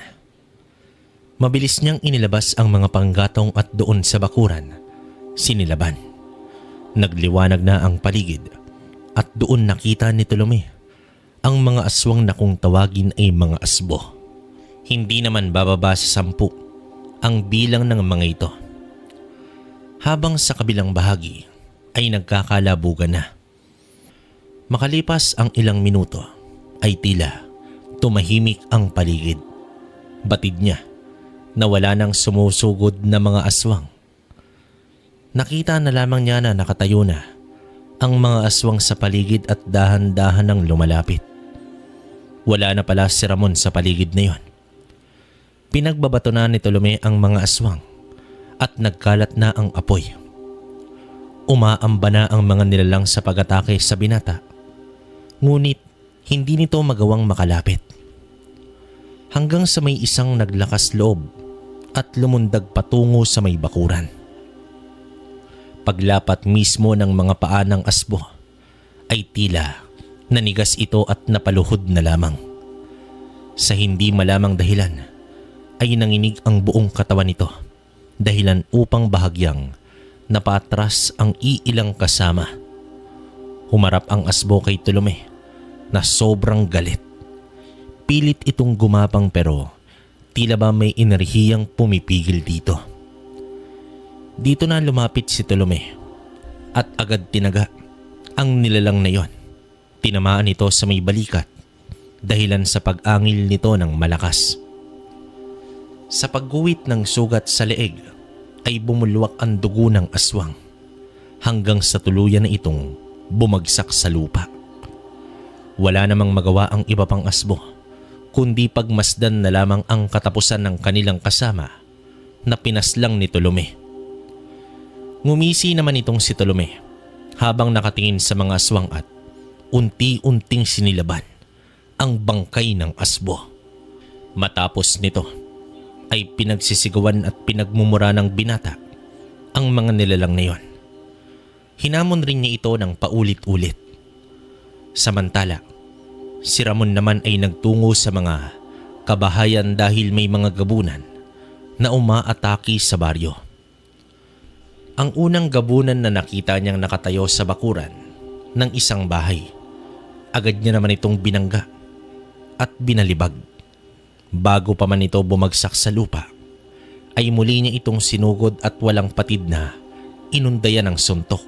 Mabilis niyang inilabas ang mga panggatong at doon sa bakuran, sinilaban. Nagliwanag na ang paligid at doon nakita ni Tolome ang mga aswang na kung tawagin ay mga asbo. Hindi naman bababa sa 10 ang bilang ng mga ito. Habang sa kabilang bahagi ay nagkakalabugan na. Makalipas ang ilang minuto ay tila tumahimik ang paligid. Batid niya na wala nang sumusugod na mga aswang. Nakita na lamang niya na nakatayo na ang mga aswang sa paligid at dahan-dahan nang lumalapit. Wala na pala si Ramon sa paligid na yon. Pinagbabato na ni Tolome ang mga aswang at nagkalat na ang apoy. Umaamba na ang mga nilalang sa pag-atake sa binata. Ngunit hindi nito magawang makalapit. Hanggang sa may isang naglakas loob at lumundag patungo sa may bakuran. Paglapat mismo ng mga paa ng asbo ay tila nanigas ito at napaluhod na lamang. Sa hindi malamang dahilan ay nanginig ang buong katawan nito, dahilan upang bahagyang napatras ang iilang kasama. Humarap ang asbo kay Tolome na sobrang galit. Pilit itong gumapang pero tila ba may enerhiyang pumipigil dito. Dito na lumapit si Tolome at agad tinaga ang nilalang na yon. Tinamaan ito sa may balikat dahilan sa pag-angil nito ng malakas. Sa pagguhit ng sugat sa leeg ay bumulwak ang dugo ng aswang hanggang sa tuluyan na itong bumagsak sa lupa. Wala namang magawa ang iba pang asbo kundi pagmasdan na lamang ang katapusan ng kanilang kasama na pinaslang ni Tolome. Ngumisi naman itong si Tolome habang nakatingin sa mga aswang at unti-unting sinilaban ang bangkay ng asbo. Matapos nito ay pinagsisigawan at pinagmumura ng binata ang mga nilalang na yon. Hinamon rin niya ito ng paulit-ulit. Samantala, si Ramon naman ay nagtungo sa mga kabahayan dahil may mga gabunan na umaatake sa baryo. Ang unang gabunan na nakita niyang nakatayo sa bakuran ng isang bahay, agad niya naman itong binangga at binalibag. Bago pa man ito bumagsak sa lupa, ay muli niya itong sinugod at walang patid na inundayan ng suntok.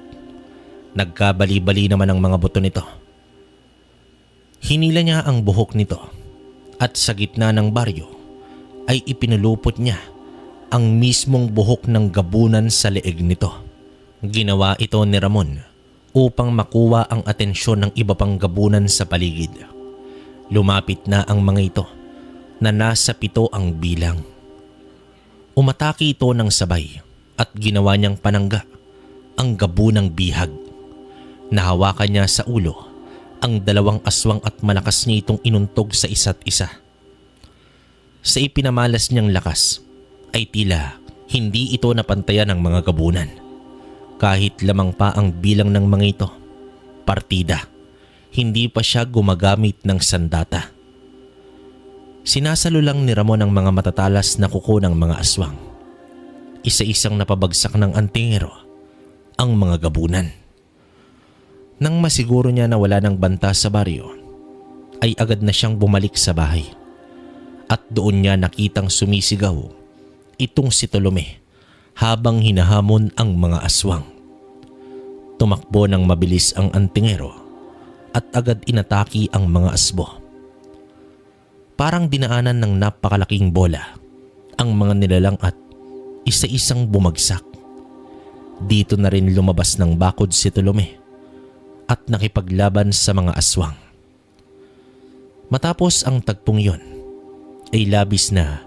Nagkabali-bali naman ang mga buto nito. Hinila niya ang buhok nito at sa gitna ng baryo ay ipinulupot niya ang mismong buhok ng gabunan sa leeg nito. Ginawa ito ni Ramon upang makuha ang atensyon ng iba pang gabunan sa paligid. Lumapit na ang mga ito na nasa 7 ang bilang. Umatake ito ng sabay at ginawa niyang panangga ang gabunang bihag. Nahawakan niya sa ulo ang 2 aswang at malakas niya itong inuntog sa isa't isa. Sa ipinamalas niyang lakas ay tila hindi ito napantayan ng mga gabunan. Kahit lamang pa ang bilang ng mga ito, partida, hindi pa siya gumagamit ng sandata. Sinasalo lang ni Ramon ang mga matatalas na kuko ng mga aswang. Isa-isang napabagsak ng antingero ang mga gabunan. Nang masiguro niya na wala ng banta sa baryo, ay agad na siyang bumalik sa bahay. At doon niya nakitang sumisigaw itong si Tolome habang hinahamon ang mga aswang. Tumakbo ng mabilis ang antingero at agad inataki ang mga asbo. Parang dinaanan ng napakalaking bola ang mga nilalang at isa-isang bumagsak. Dito na rin lumabas ng bakod si Tolome at nakipaglaban sa mga aswang. Matapos ang tagpong yon, ay labis na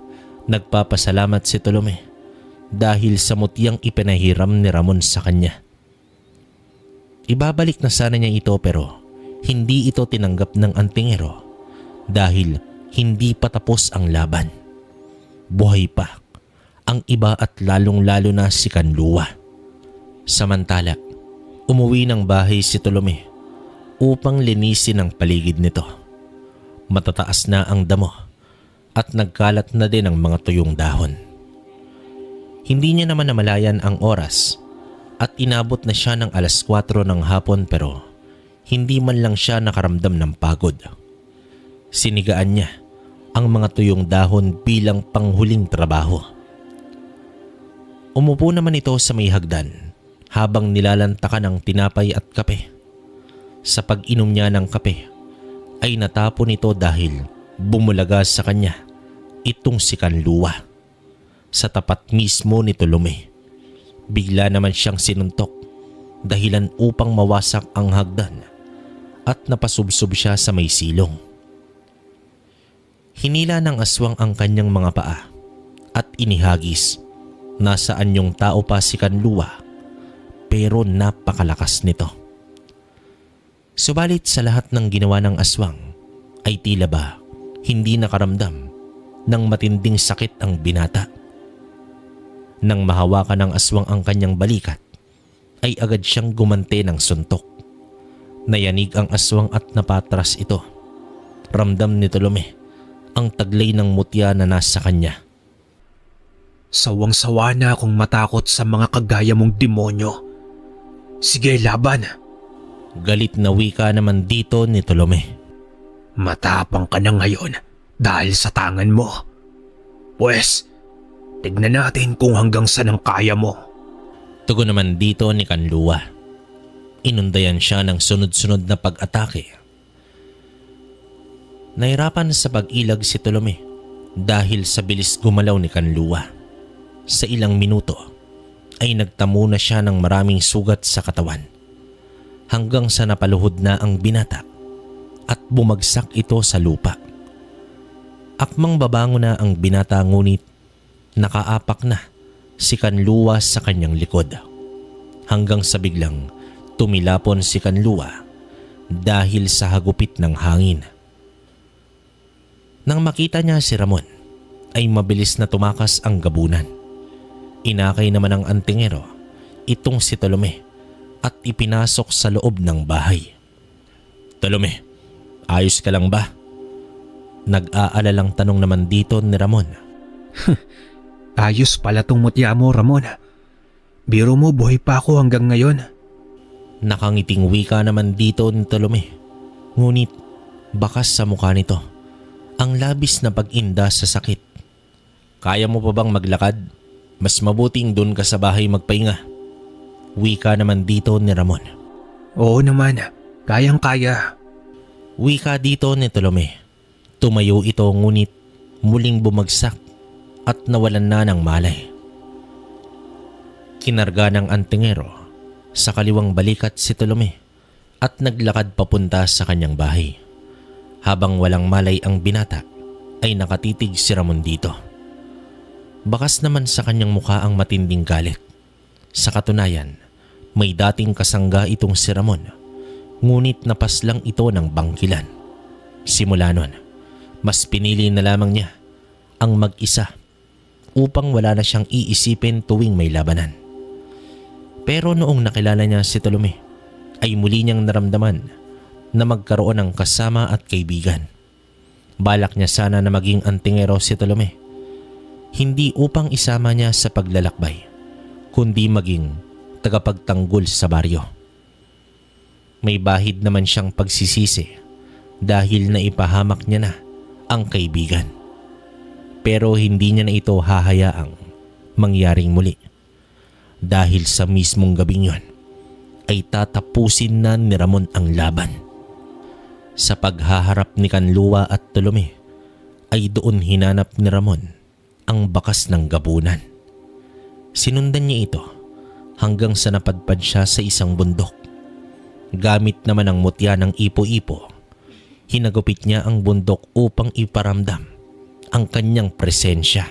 nagpapasalamat si Tolome dahil sa mutyang ipinahiram ni Ramon sa kanya. Ibabalik na sana niya ito pero hindi ito tinanggap ng antingero dahil hindi pa tapos ang laban. Buhay pa ang iba at lalong-lalo na si Kanluwa. Samantala, umuwi ng bahay si Tolome upang linisin ang paligid nito. Matataas na ang damo at nagkalat na din ang mga tuyong dahon. Hindi niya naman namalayan ang oras at inabot na siya ng 4:00 ng hapon pero hindi man lang siya nakaramdam ng pagod. Sinigaan niya ang mga tuyong dahon bilang panghuling trabaho. Umupo naman ito sa may hagdan habang nilalantakan ang tinapay at kape. Sa pag-inom niya ng kape ay natapon ito dahil bumulaga sa kanya itong si Kanluwa sa tapat mismo ni Tolome. Bigla naman siyang sinuntok dahilan upang mawasak ang hagdan at napasubsob siya sa may silong. Hinila ng aswang ang kanyang mga paa at inihagis. Nasaan yung tao pa si Kanluwa pero napakalakas nito. Subalit sa lahat ng ginawa ng aswang ay tila ba hindi nakaramdam ng matinding sakit ang binata. Nang mahawakan ng aswang ang kanyang balikat ay agad siyang gumante ng suntok. Nayanig ang aswang at napatras ito. Ramdam ni Tolome ang taglay ng mutya na nasa kanya. Sawang-sawa na akong matakot sa mga kagaya mong demonyo. Sige, laban. Galit na wika naman dito ni Tolome. Matapang ka na ngayon dahil sa tangan mo. Pwes, tignan natin kung hanggang saan ang kaya mo. Tugon naman dito ni Kanluwa. Inundayan siya ng sunod-sunod na pag-atake. Nahirapan sa pag-ilag si Tolome dahil sa bilis gumalaw ni Kanluwa. Sa ilang minuto ay nagtamo na siya ng maraming sugat sa katawan hanggang sa napaluhod na ang binata at bumagsak ito sa lupa. Akmang babango na ang binata ngunit nakaapak na si Kanluwa sa kanyang likod hanggang sa biglang tumilapon si Kanluwa dahil sa hagupit ng hangin. Nang makita niya si Ramon ay mabilis na tumakas ang gabunan. Inakay naman ng antingero itong si Tolome at ipinasok sa loob ng bahay. "Tolome, ayos ka lang ba?" Nag-aalalang tanong naman dito ni Ramon. Ayos pala tong mutya mo, Ramon. Biro mo buhay pa ako hanggang ngayon. Nakangiting wika naman dito ni Tolome. Ngunit bakas sa mukha nito ang labis na pag-inda sa sakit. "Kaya mo pa bang maglakad? Mas mabuting dun ka sa bahay magpahinga." Wika naman dito ni Ramon. Oo naman, kayang-kaya. Wika dito ni Tolome. Tumayo ito ngunit muling bumagsak at nawalan na ng malay. Kinarga ng antingero sa kaliwang balikat si Tolome at naglakad papunta sa kanyang bahay. Habang walang malay ang binata ay nakatitig si Ramon dito. Bakas naman sa kanyang mukha ang matinding galit. Sa katunayan, may dating kasangga itong si Ramon, ngunit napaslang ito ng bangkilan. Simula nun, mas pinili na lamang niya ang mag-isa upang wala na siyang iisipin tuwing may labanan. Pero noong nakilala niya si Tolome ay muli niyang naramdaman na magkaroon ng kasama at kaibigan. Balak niya sana na maging antingero si Tolome, hindi upang isama niya sa paglalakbay, kundi maging tagapagtanggol sa baryo. May bahid naman siyang pagsisisi dahil naipahamak niya na ang kaibigan. Pero hindi niya na ito hahayaang mangyaring muli. Dahil sa mismong gabing yon ay tatapusin na ni Ramon ang laban. Sa paghaharap ni Kanluwa at Tolome ay doon hinanap ni Ramon ang bakas ng gabunan. Sinundan niya ito hanggang sa napadpad siya sa isang bundok. Gamit naman ang mutya ng ipo-ipo, hinagupit niya ang bundok upang iparamdam ang kanyang presensya.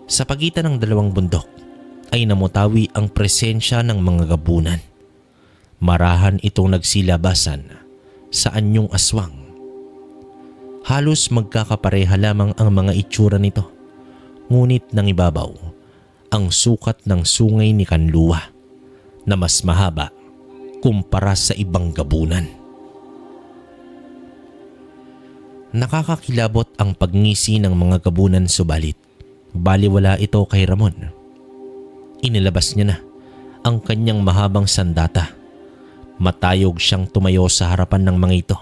Sa pagitan ng dalawang bundok ay namutawi ang presensya ng mga gabunan. Marahan itong nagsilabasan sa anyong aswang. Halos magkakapareha lamang ang mga itsura nito, ngunit nang ibabaw ang sukat ng sungay ni Kanluwa na mas mahaba kumpara sa ibang gabunan. Nakakakilabot ang pagngisi ng mga gabunan subalit baliwala ito kay Ramon. Inilabas niya na ang kanyang mahabang sandata. Matayog siyang tumayo sa harapan ng mga ito.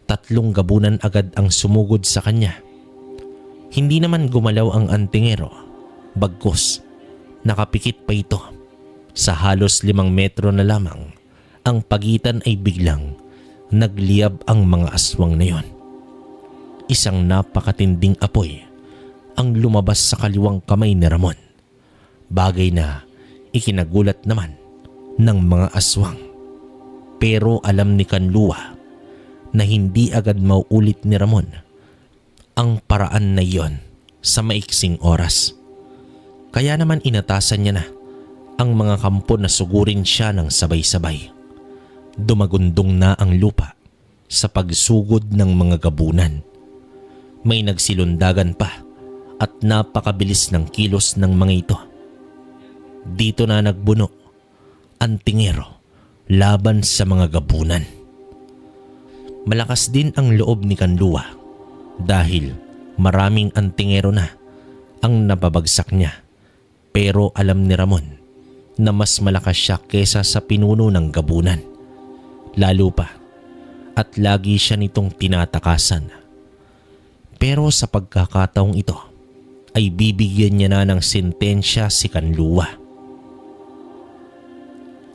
3 gabunan agad ang sumugod sa kanya. Hindi naman gumalaw ang antingero, bagkus nakapikit pa ito. Sa halos 5 metro na lamang ang pagitan ay biglang nagliyab ang mga aswang na yon. Isang napakatinding apoy ang lumabas sa kaliwang kamay ni Ramon. Bagay na ikinagulat naman ng mga aswang. Pero alam ni Kanluwa na hindi agad mauulit ni Ramon ang paraan na iyon sa maiksing oras. Kaya naman inatasan niya na ang mga kampo na sugurin siya ng sabay-sabay. Dumagundong na ang lupa sa pagsugod ng mga gabunan. May nagsilundagan pa at napakabilis ng kilos ng mga ito. Dito na nagbuno ang tingero laban sa mga gabunan. Malakas din ang loob ni Kanluwa dahil maraming antingero na ang napabagsak niya. Pero alam ni Ramon na mas malakas siya kesa sa pinuno ng gabunan. Lalo pa at lagi siya nitong tinatakasan. Pero sa pagkakataong ito ay bibigyan niya na ng sentensya si Kanluwa.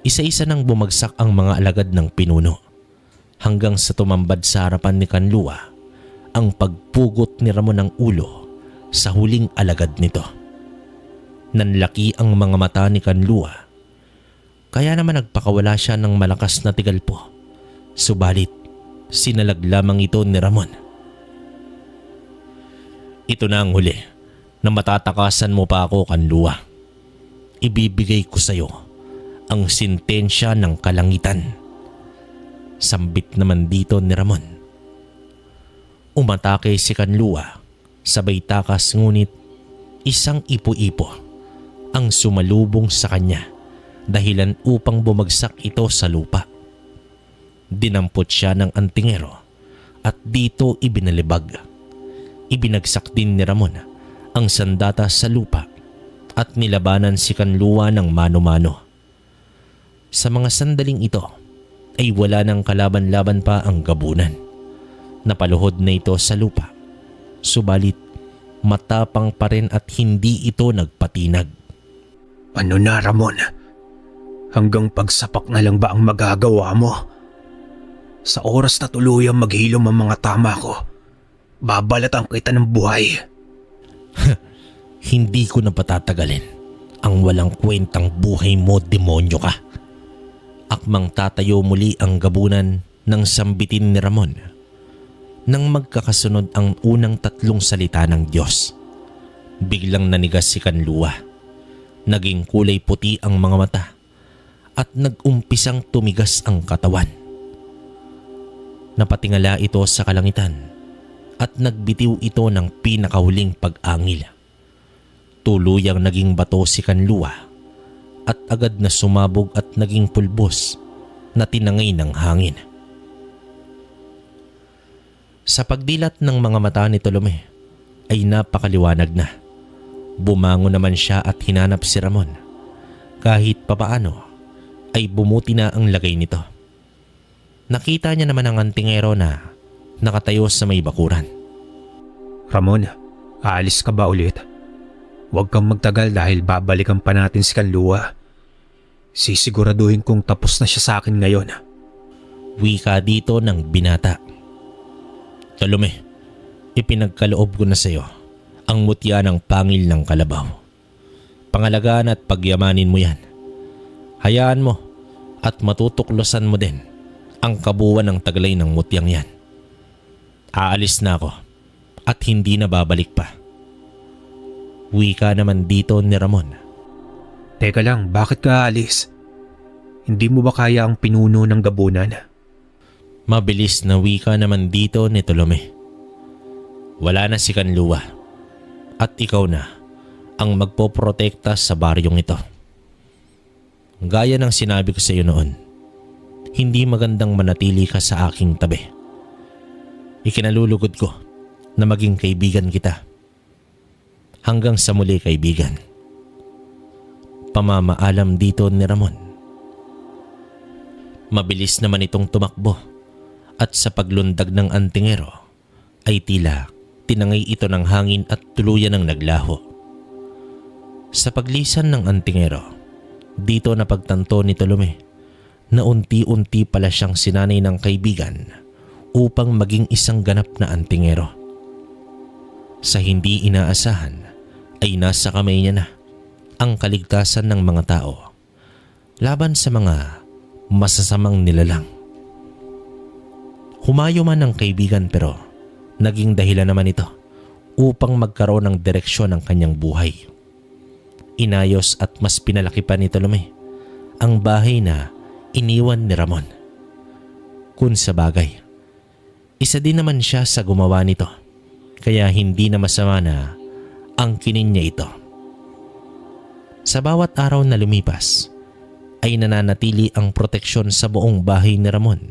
Isa-isa nang bumagsak ang mga alagad ng pinuno hanggang sa tumambad sa harapan ni Kanlua ang pagpugot ni Ramon ng ulo sa huling alagad nito. Nanlaki ang mga mata ni Kanlua, kaya naman nagpakawala siya ng malakas na tigalpo. Subalit sinalag lamang ito ni Ramon. Ito na ang huli na matatakasan mo pa ako, Kanlua. Ibibigay ko sa iyo ang sintensya ng kalangitan. Sambit naman dito ni Ramon. Umatake si Kanlua, sabay takas, ngunit isang ipo-ipo ang sumalubong sa kanya, dahilan upang bumagsak ito sa lupa. Dinampot siya ng antingero at dito ibinalibag. Ibinagsak din ni Ramon ang sandata sa lupa at nilabanan si Kanlua ng mano-mano. Sa mga sandaling ito ay wala nang kalaban-laban pa ang gabunan. Napaluhod na ito sa lupa, subalit matapang pa rin at hindi ito nagpatinag. Ano na, Ramon? Hanggang pagsapak na lang ba ang magagawa mo? Sa oras na tuluyang maghilom ang mga tama ko, babalatan kita ng buhay. Hindi ko na patatagalin ang walang kwentang buhay mo, demonyo ka. Akmang tatayo muli ang gabunan ng sambitin ni Ramon nang magkakasunod ang unang tatlong salita ng Diyos. Biglang nanigas si Kanlua. Naging kulay puti ang mga mata at nag-umpisang tumigas ang katawan. Napatingala ito sa kalangitan at nagbitiw ito ng pinakahuling pag-angil. Tuluyang naging bato si Kanlua at agad na sumabog at naging pulbos na tinangay ng hangin. Sa pagdilat ng mga mata ni Tolome ay napakaliwanag na. Bumangon naman siya at hinanap si Ramon. Kahit papaano ay bumuti na ang lagay nito. Nakita niya naman ang antingero na nakatayo sa may bakuran. Ramon, aalis ka ba ulit? Huwag kang magtagal dahil babalikan pa natin si Kanlua. Sisiguraduhin kong tapos na siya sa akin ngayon. Wika dito ng binata. Tolome, ipinagkaloob ko na sa iyo ang mutya ng pangil ng kalabaw. Pangalagaan at pagyamanin mo yan. Hayaan mo at matutuklosan mo din ang kabuuan ng taglay ng mutyang yan. Aalis na ako at hindi na babalik pa. Wika naman dito ni Ramon. Teka lang, bakit ka aalis? Hindi mo ba kaya ang pinuno ng gabunan? Mabilis na wika naman dito ni Tolome. Wala na si Kanlua at ikaw na ang magpoprotekta sa baryong ito. Gaya ng sinabi ko sa iyo noon, hindi magandang manatili ka sa aking tabi. Ikinalulugod ko na maging kaibigan kita. Hanggang sa muli, kaibigan. Pamamaalam dito ni Ramon. Mabilis naman itong tumakbo at sa paglundag ng antingero ay tila tinangay ito ng hangin at tuluyan ng naglaho. Sa paglisan ng antingero, dito napagtanto ni Tolome na unti-unti pala siyang sinanay ng kaibigan upang maging isang ganap na antingero. Sa hindi inaasahan ay nasa kamay niya na ang kaligtasan ng mga tao laban sa mga masasamang nilalang. Humayo man ang kaibigan pero naging dahilan naman ito upang magkaroon ng direksyon ng kanyang buhay. Inayos at mas pinalaki pa ni Tolome ang bahay na iniwan ni Ramon. Kung sa bagay, isa din naman siya sa gumawa nito, kaya hindi na masama na angkinin niya ito. Sa bawat araw na lumipas ay nananatili ang proteksyon sa buong bahay ni Ramon.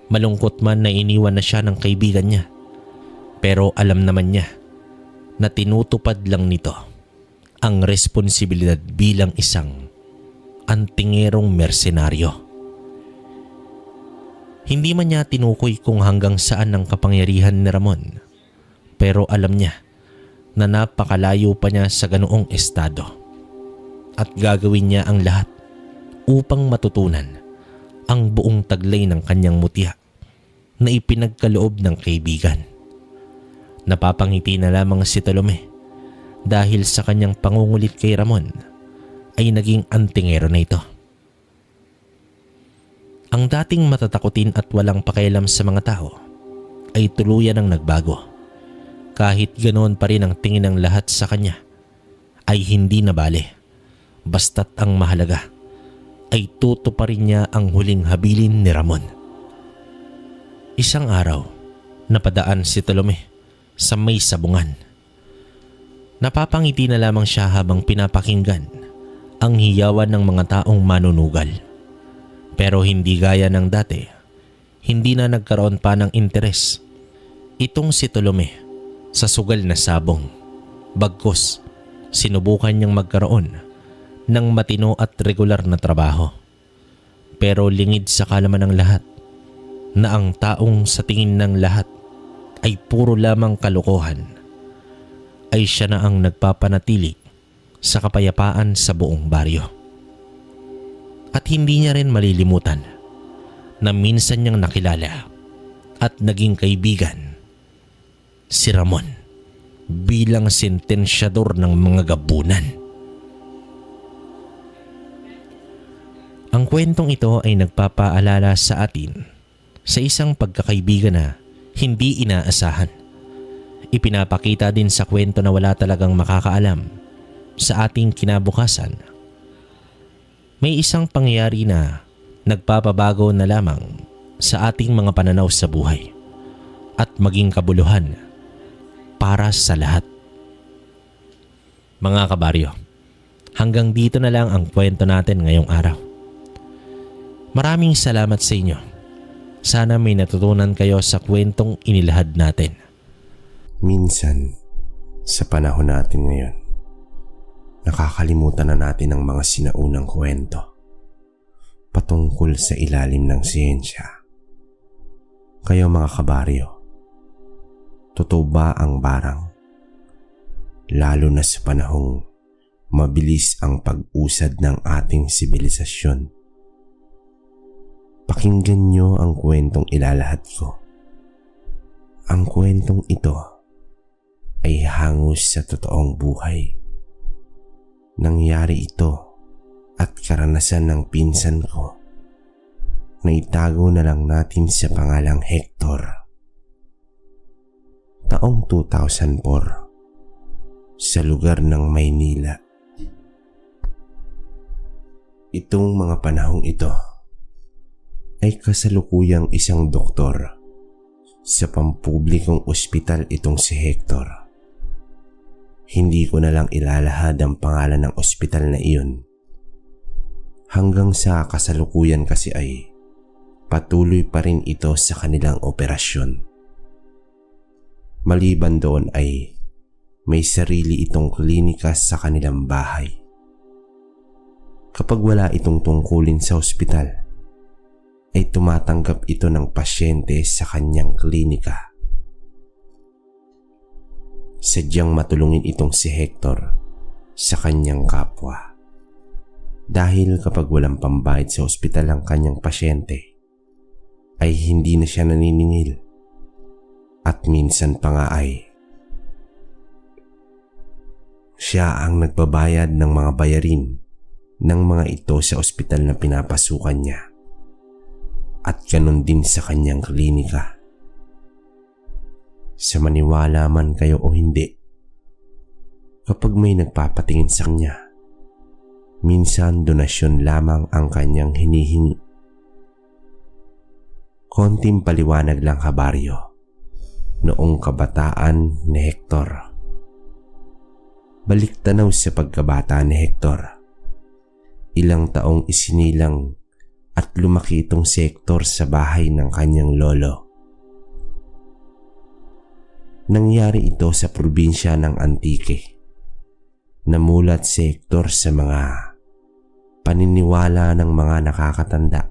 Malungkot man na iniwan na siya ng kaibigan niya, pero alam naman niya na tinutupad lang nito ang responsibilidad bilang isang antingerong mersenaryo. Hindi man niya tinukoy kung hanggang saan ang kapangyarihan ni Ramon, pero alam niya na napakalayo pa niya sa ganoong estado at gagawin niya ang lahat upang matutunan ang buong taglay ng kanyang mutya na ipinagkaloob ng kaibigan. Napapangiti na lamang si Tolome dahil sa kanyang pangungulit kay Ramon ay naging antingero na ito. Ang dating matatakutin at walang pakialam sa mga tao ay tuluyan ang nagbago. Kahit ganoon pa rin ang tingin ng lahat sa kanya ay hindi nabale. Basta't ang mahalaga ay tutuparin niya ang huling habilin ni Ramon. Isang araw, napadaan si Tolome sa may sabungan. Napapangiti na lamang siya habang pinapakinggan ang hiyawan ng mga taong manunugal. Pero hindi gaya ng dati, hindi na nagkaroon pa ng interes itong si Tolome sa sugal na sabong. Bagkus, sinubukan niyang magkaroon ng matino at regular na trabaho. Pero lingid sa kalaman ng lahat na ang taong sa tingin ng lahat ay puro lamang kalokohan, ay siya na ang nagpapanatili sa kapayapaan sa buong baryo. At hindi niya rin malilimutan na minsan niyang nakilala at naging kaibigan si Ramon bilang sentensyador ng mga gabunan. Ang kwentong ito ay nagpapaalala sa atin sa isang pagkakaibigan na hindi inaasahan. Ipinapakita din sa kwento na wala talagang makakaalam sa ating kinabukasan. May isang pangyayari na nagpapabago na lamang sa ating mga pananaw sa buhay at maging kabuluhan para sa lahat. Mga kabaryo, hanggang dito na lang ang kwento natin ngayong araw. Maraming salamat sa inyo. Sana may natutunan kayo sa kwentong inilahad natin. Minsan, sa panahon natin ngayon, nakakalimutan na natin ang mga sinaunang kwento patungkol sa ilalim ng siyensya. Kayo mga kabaryo, totoo ba ang barang? Lalo na sa panahong mabilis ang pag-usad ng ating sibilisasyon. Pakinggan nyo ang kwentong ilalahad ko. Ang kwentong ito ay hangus sa totoong buhay. Nangyari ito at karanasan ng pinsan ko na itago na lang natin sa pangalang Hector. Taong 2004 sa lugar ng Maynila. Itong mga panahong ito ay kasalukuyang isang doktor sa pampublikong ospital itong si Hector. Hindi ko na lang ilalahad ang pangalan ng ospital na iyon. Hanggang sa kasalukuyan kasi ay patuloy pa rin ito sa kanilang operasyon. Maliban doon ay may sarili itong klinika sa kanilang bahay. Kapag wala itong tungkulin sa ospital, ay tumatanggap ito ng pasyente sa kanyang klinika. Sadyang matulungin itong si Hector sa kanyang kapwa. Dahil kapag walang pambayad sa ospital ang kanyang pasyente, ay hindi na siya naniningil. At minsan pa nga ay siya ang nagbabayad ng mga bayarin ng mga ito sa ospital na pinapasukan niya. At ganun din sa kanyang klinika. Sa maniwala man kayo o hindi, kapag may nagpapatingin sa kanya, minsan donasyon lamang ang kanyang hinihingi. Konting paliwanag lang kabaryo, noong kabataan ni Hector. Balik tanaw sa pagkabata ni Hector. Ilang taong isinilang at lumaki itong si Hector sa bahay ng kanyang lolo. Nangyari ito sa probinsya ng Antique. Namulat si Hector sa mga paniniwala ng mga nakakatanda.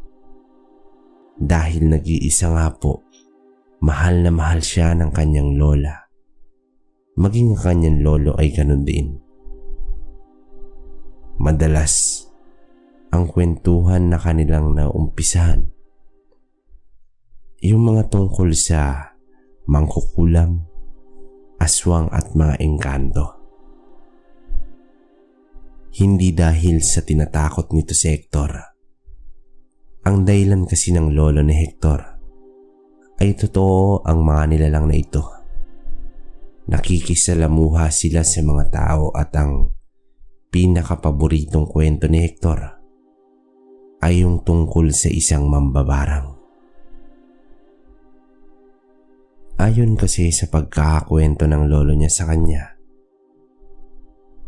Dahil nag-iisa nga po, mahal na mahal siya ng kanyang lola. Maging ang kanyang lolo ay ganun din. Madalas, ang kwentuhan na kanilang naumpisahan. Yung mga tungkol sa mangkukulam, aswang at mga engkanto. Hindi dahil sa tinatakot nito si Hector. Ang dahilan kasi ng lolo ni Hector ay totoo ang mga nilalang na ito. Nakikisalamuha sila sa mga tao at ang pinakapaboritong kwento ni Hector ay yung tungkol sa isang mambabarang. Ayon kasi sa pagkakakwento ng lolo niya sa kanya,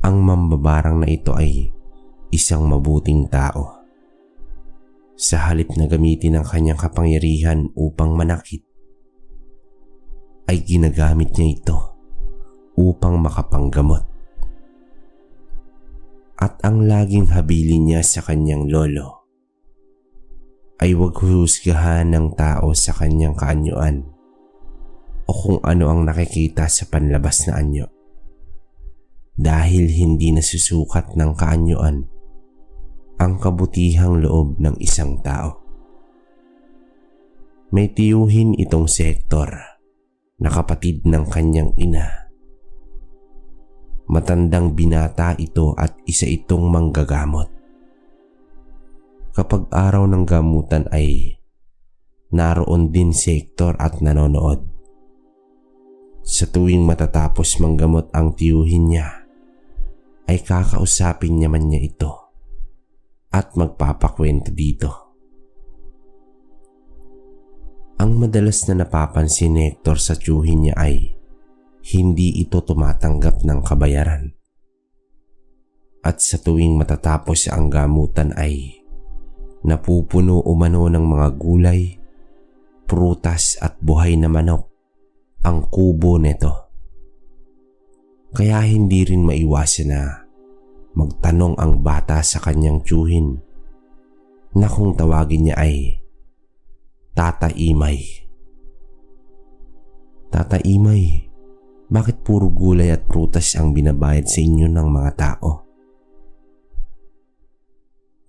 ang mambabarang na ito ay isang mabuting tao. Sa halip na gamitin ang kanyang kapangyarihan upang manakit, ay ginagamit niya ito upang makapanggamot. At ang laging habilin niya sa kanyang lolo ay huwag husgahan ng tao sa kanyang kaanyuan o kung ano ang nakikita sa panlabas na anyo. Dahil hindi nasusukat ng kaanyuan ang kabutihang loob ng isang tao. May tiyuhin itong si Hector na kapatid ng kanyang ina. Matandang binata ito at isa itong manggagamot. Kapag araw ng gamutan ay naroon din si Hector at nanonood. Sa tuwing matatapos manggamot ang tiyuhin niya, ay kakausapin naman niya ito at magpapakwento dito. Ang madalas na napapansin ni Hector sa tiyuhin niya ay hindi ito tumatanggap ng kabayaran. At sa tuwing matatapos ang gamutan ay napupuno umano ng mga gulay, prutas at buhay na manok ang kubo nito. Kaya hindi rin maiwasan na magtanong ang bata sa kanyang tiyuhin na kung tawagin niya ay Tata Imay. Tata Imay, bakit puro gulay at prutas ang binabayad sa inyo ng mga tao?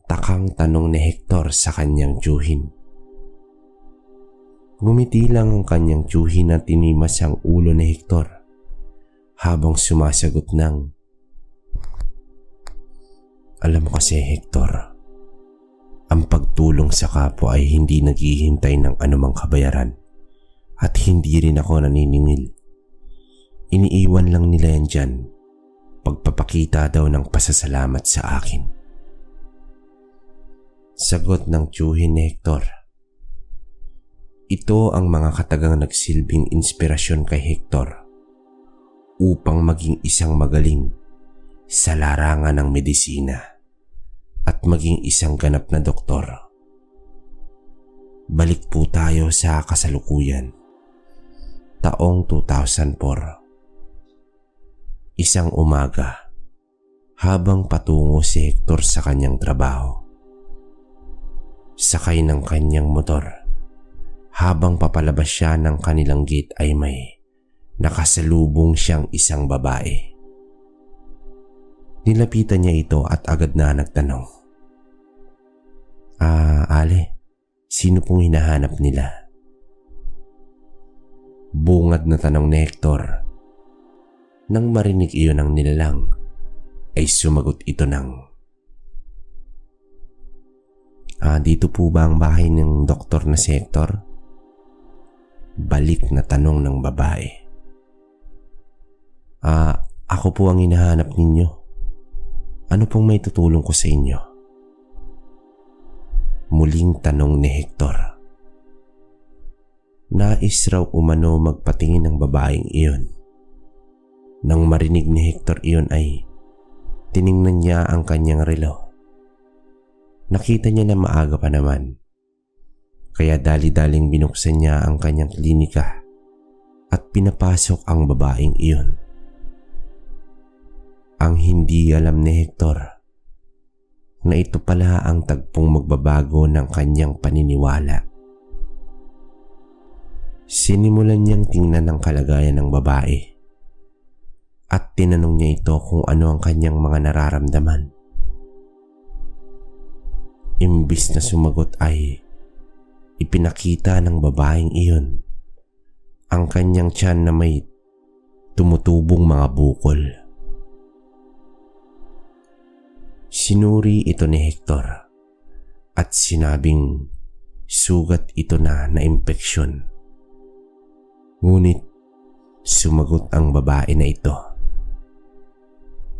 Takang tanong ni Hector sa kanyang tiyuhin. Gumiti lang ang kanyang tiyuhin at tinimas ang ulo ni Hector habang sumasagot ng, alam mo kasi Hector, ang pagtulong sa kapwa ay hindi naghihintay ng anumang kabayaran at hindi rin ako naniningil. Iniiwan lang nila yan dyan, pagpapakita daw ng pasasalamat sa akin. Sagot ng tiyuhin ni Hector. Ito ang mga katagang nagsilbing inspirasyon kay Hector upang maging isang magaling sa larangan ng medisina at maging isang ganap na doktor. Balik po tayo sa kasalukuyan. Taong 2004. Isang umaga, habang patungo si Hector sa kanyang trabaho. Sakay ng kanyang motor. Habang papalabas siya ng kanilang gate ay may nakasalubong siyang isang babae. Nilapitan niya ito at agad na nagtanong. Ale, sino pong hinahanap nila? Bungad na tanong ni Hector. Nang marinig iyon ng nilalang, ay sumagot ito ng, dito po ba ang bahay ng doktor na si Hector? Balik na tanong ng babae. Ako po ang hinahanap ninyo. Ano pong may tutulong ko sa inyo? Muling tanong ni Hector. Nais raw umano magpatingin ng babaeng iyon. Nang marinig ni Hector iyon ay tiningnan niya ang kanyang relo. Nakita niya na maaga pa naman. Kaya dali-daling binuksan niya ang kanyang klinika at pinapasok ang babaeng iyon. Ang hindi alam ni Hector na ito pala ang tagpong magbabago ng kanyang paniniwala. Sinimulan niyang tingnan ang kalagayan ng babae at tinanong niya ito kung ano ang kanyang mga nararamdaman. Imbis na sumagot ay ipinakita ng babaeng iyon ang kanyang tiyan na may tumutubong mga bukol. Sinuri ito ni Hector at sinabing sugat ito na impeksyon. Ngunit sumagot ang babae na ito.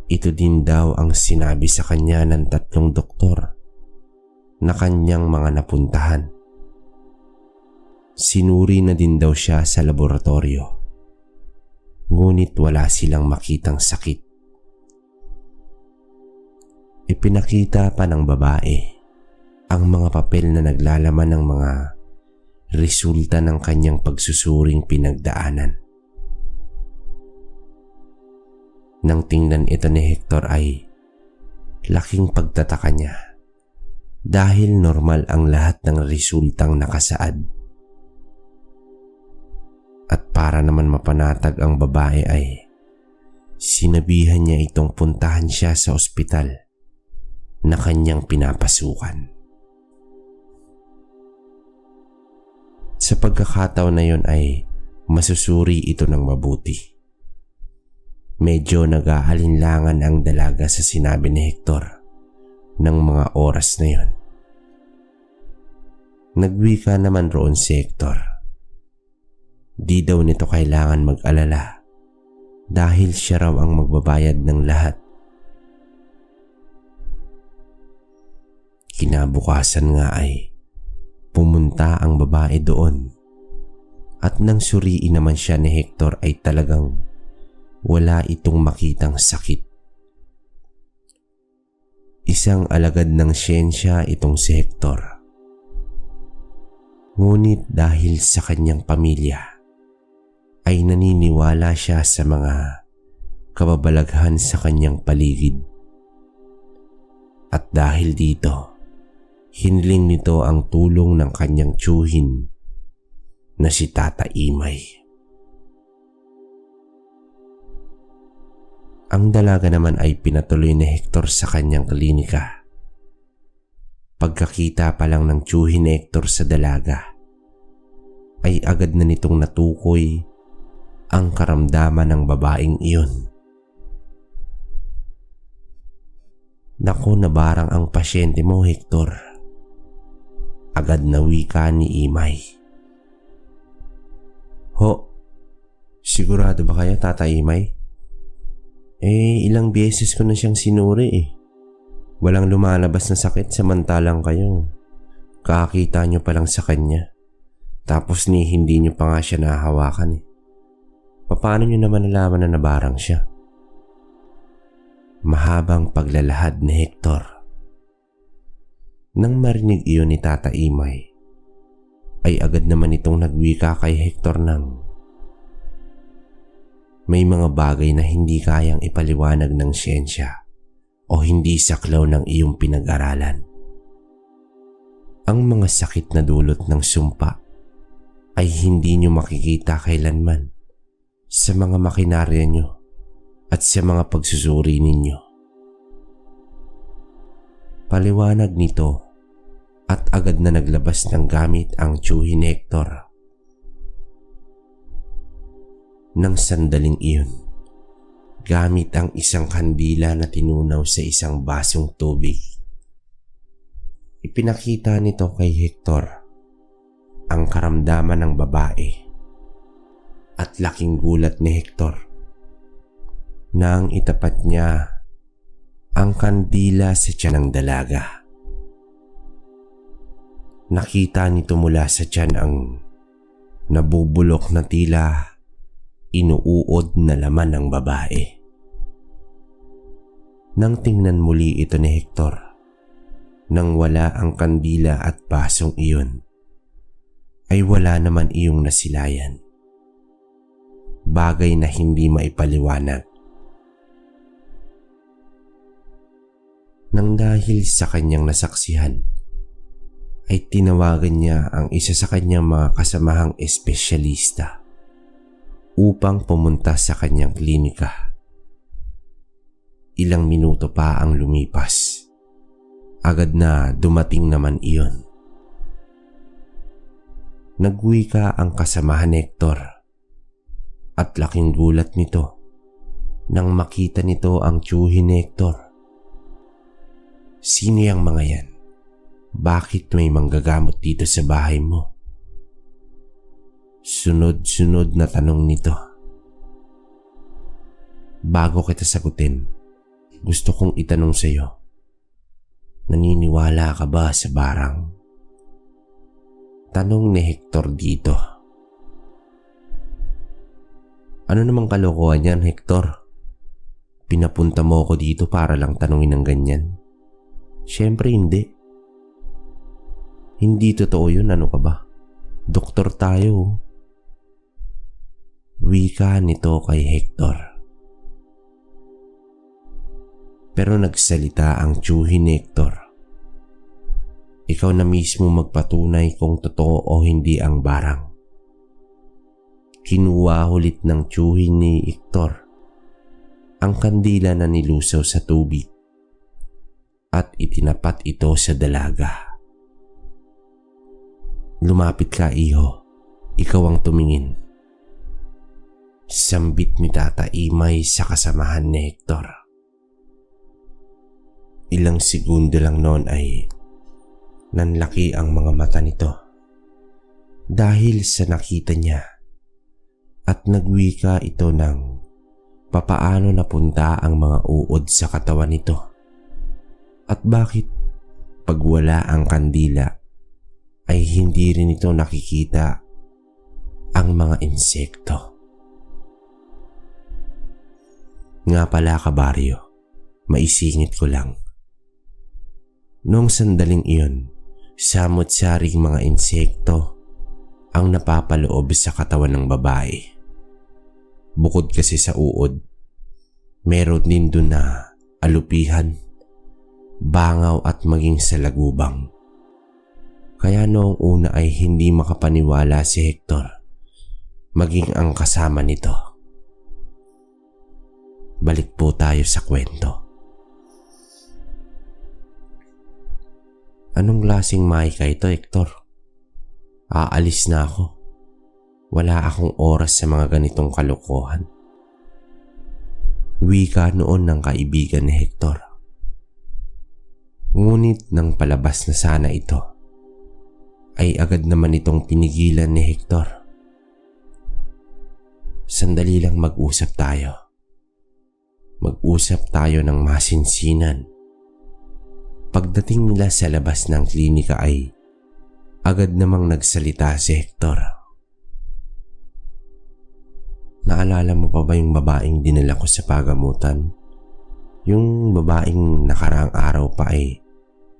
Ito din daw ang sinabi sa kanya ng 3 doktor na kanyang mga napuntahan. Sinuri na din daw siya sa laboratorio, ngunit wala silang makitang sakit. Ipinakita pa ng babae ang mga papel na naglalaman ng mga resulta ng kanyang pagsusuring pinagdaanan. Nang tingnan ito ni Hector ay laking pagtataka niya dahil normal ang lahat ng resultang nakasaad. At para naman mapanatag ang babae ay sinabihan niya itong puntahan siya sa ospital na kanyang pinapasukan. Sa pagkakataon na yon ay masusuri ito ng mabuti. Medyo nag-aalinlangan ang dalaga sa sinabi ni Hector ng mga oras na yon. Nagwika naman roon si Hector. Di daw nito kailangan mag-alala dahil siya raw ang magbabayad ng lahat. Kinabukasan nga ay pumunta ang babae doon at nang suriin naman siya ni Hector ay talagang wala itong makitang sakit. Isang alagad ng siyensya itong si Hector. Ngunit dahil sa kanyang pamilya ay naniniwala siya sa mga kababalaghan sa kanyang paligid. At dahil dito, hinling nito ang tulong ng kanyang tiyuhin na si Tata Imay. Ang dalaga naman ay pinatuloy ni Hector sa kanyang klinika. Pagkakita pa lang ng tiyuhin ni Hector sa dalaga, ay agad na nitong natukoy ang karamdaman ng babaeng iyon. Naku, nabarang ang pasyente mo, Hector. Agad na wika ni Imay. Ho, sigurado ba kayo, Tata Imay? Ilang beses ko na siyang sinuri eh. Walang lumalabas na sakit samantalang kayo kakita nyo pa lang sa kanya. Tapos hindi nyo pa nga siya nahawakan eh. Paano nyo naman nalaman na nabarang siya? Mahabang paglalahad ni Hector. Nang marinig iyon ni Tata Imay, ay agad naman itong nagwika kay Hector ng may mga bagay na hindi kayang ipaliwanag ng siyensya o hindi saklaw ng iyong pinag-aralan. Ang mga sakit na dulot ng sumpa ay hindi nyo makikita kailanman sa mga makinarya nyo at sa mga pagsusuri ninyo. Paliwanag nito at agad na naglabas ng gamit ang tiyuhin ni Hector. Nang sandaling iyon, gamit ang isang kandila na tinunaw sa isang basong tubig, ipinakita nito kay Hector ang karamdaman ng babae at laking gulat ni Hector nang itapat niya ang kandila sa tiyan ng dalaga. Nakita nito mula sa tiyan ang nabubulok na tila inuuod na laman ng babae. Nang tingnan muli ito ni Hector, nang wala ang kandila at basong iyon, ay wala naman iyong nasilayan. Bagay na hindi maipaliwanag. Nang dahil sa kanyang nasaksihan, ay tinawagan niya ang isa sa kanyang mga kasamahang espesyalista upang pumunta sa kanyang klinika. Ilang minuto pa ang lumipas Agad na dumating naman iyon. Nagwika ang kasamahan ni Hector at laking gulat nito nang makita nito ang tiyuhin ni Hector. Sino yang mga yan? Bakit may manggagamot dito sa bahay mo? Sunod-sunod na tanong nito. Bago kita sagutin, gusto kong itanong sa iyo. Naniniwala ka ba sa barang? Tanong ni Hector dito. Ano namang kalokohan yan, Hector? Pinapunta mo ako dito para lang tanungin ng ganyan? Siyempre hindi. Hindi totoo yun, ano ka ba? Doktor tayo. Wika nito kay Hector. Pero nagsalita ang tiyuhin ni Hector. Ikaw na mismo magpatunay kung totoo o hindi ang barang. Kinuha ulit ng tiyuhin ni Hector ang kandila na nilusaw sa tubig at itinapat ito sa dalaga. Lumapit ka, iho. Ikaw ang tumingin. Sambit ni Tata Imay sa kasamahan ni Hector. Ilang segundo lang noon ay nanlaki ang mga mata nito dahil sa nakita niya at nagwika ito ng papaano napunta ang mga uod sa katawan nito at bakit pag wala ang kandila ay hindi rin ito nakikita ang mga insekto. Nga pala, kabaryo, maisingit ko lang. Noong sandaling iyon, samot-saring mga insekto ang napapaloob sa katawan ng babae. Bukod kasi sa uod, meron din doon na alupihan, bangaw at maging salagubang. Kaya noong una ay hindi makapaniwala si Hector, maging ang kasama nito. Balik po tayo sa kwento. Anong klaseng mahika ito, Hector? Aalis na ako. Wala akong oras sa mga ganitong kalokohan. Wika noon ng kaibigan ni Hector. Ngunit nang palabas na sana ito, ay agad naman itong pinigilan ni Hector. Sandali lang mag-usap tayo. Mag-usap tayo ng masinsinan. Pagdating nila sa labas ng klinika ay agad namang nagsalita si Hector. Naalala mo pa ba yung babaeng dinala ko sa pagamutan? Yung babaeng nakaraang araw pa ay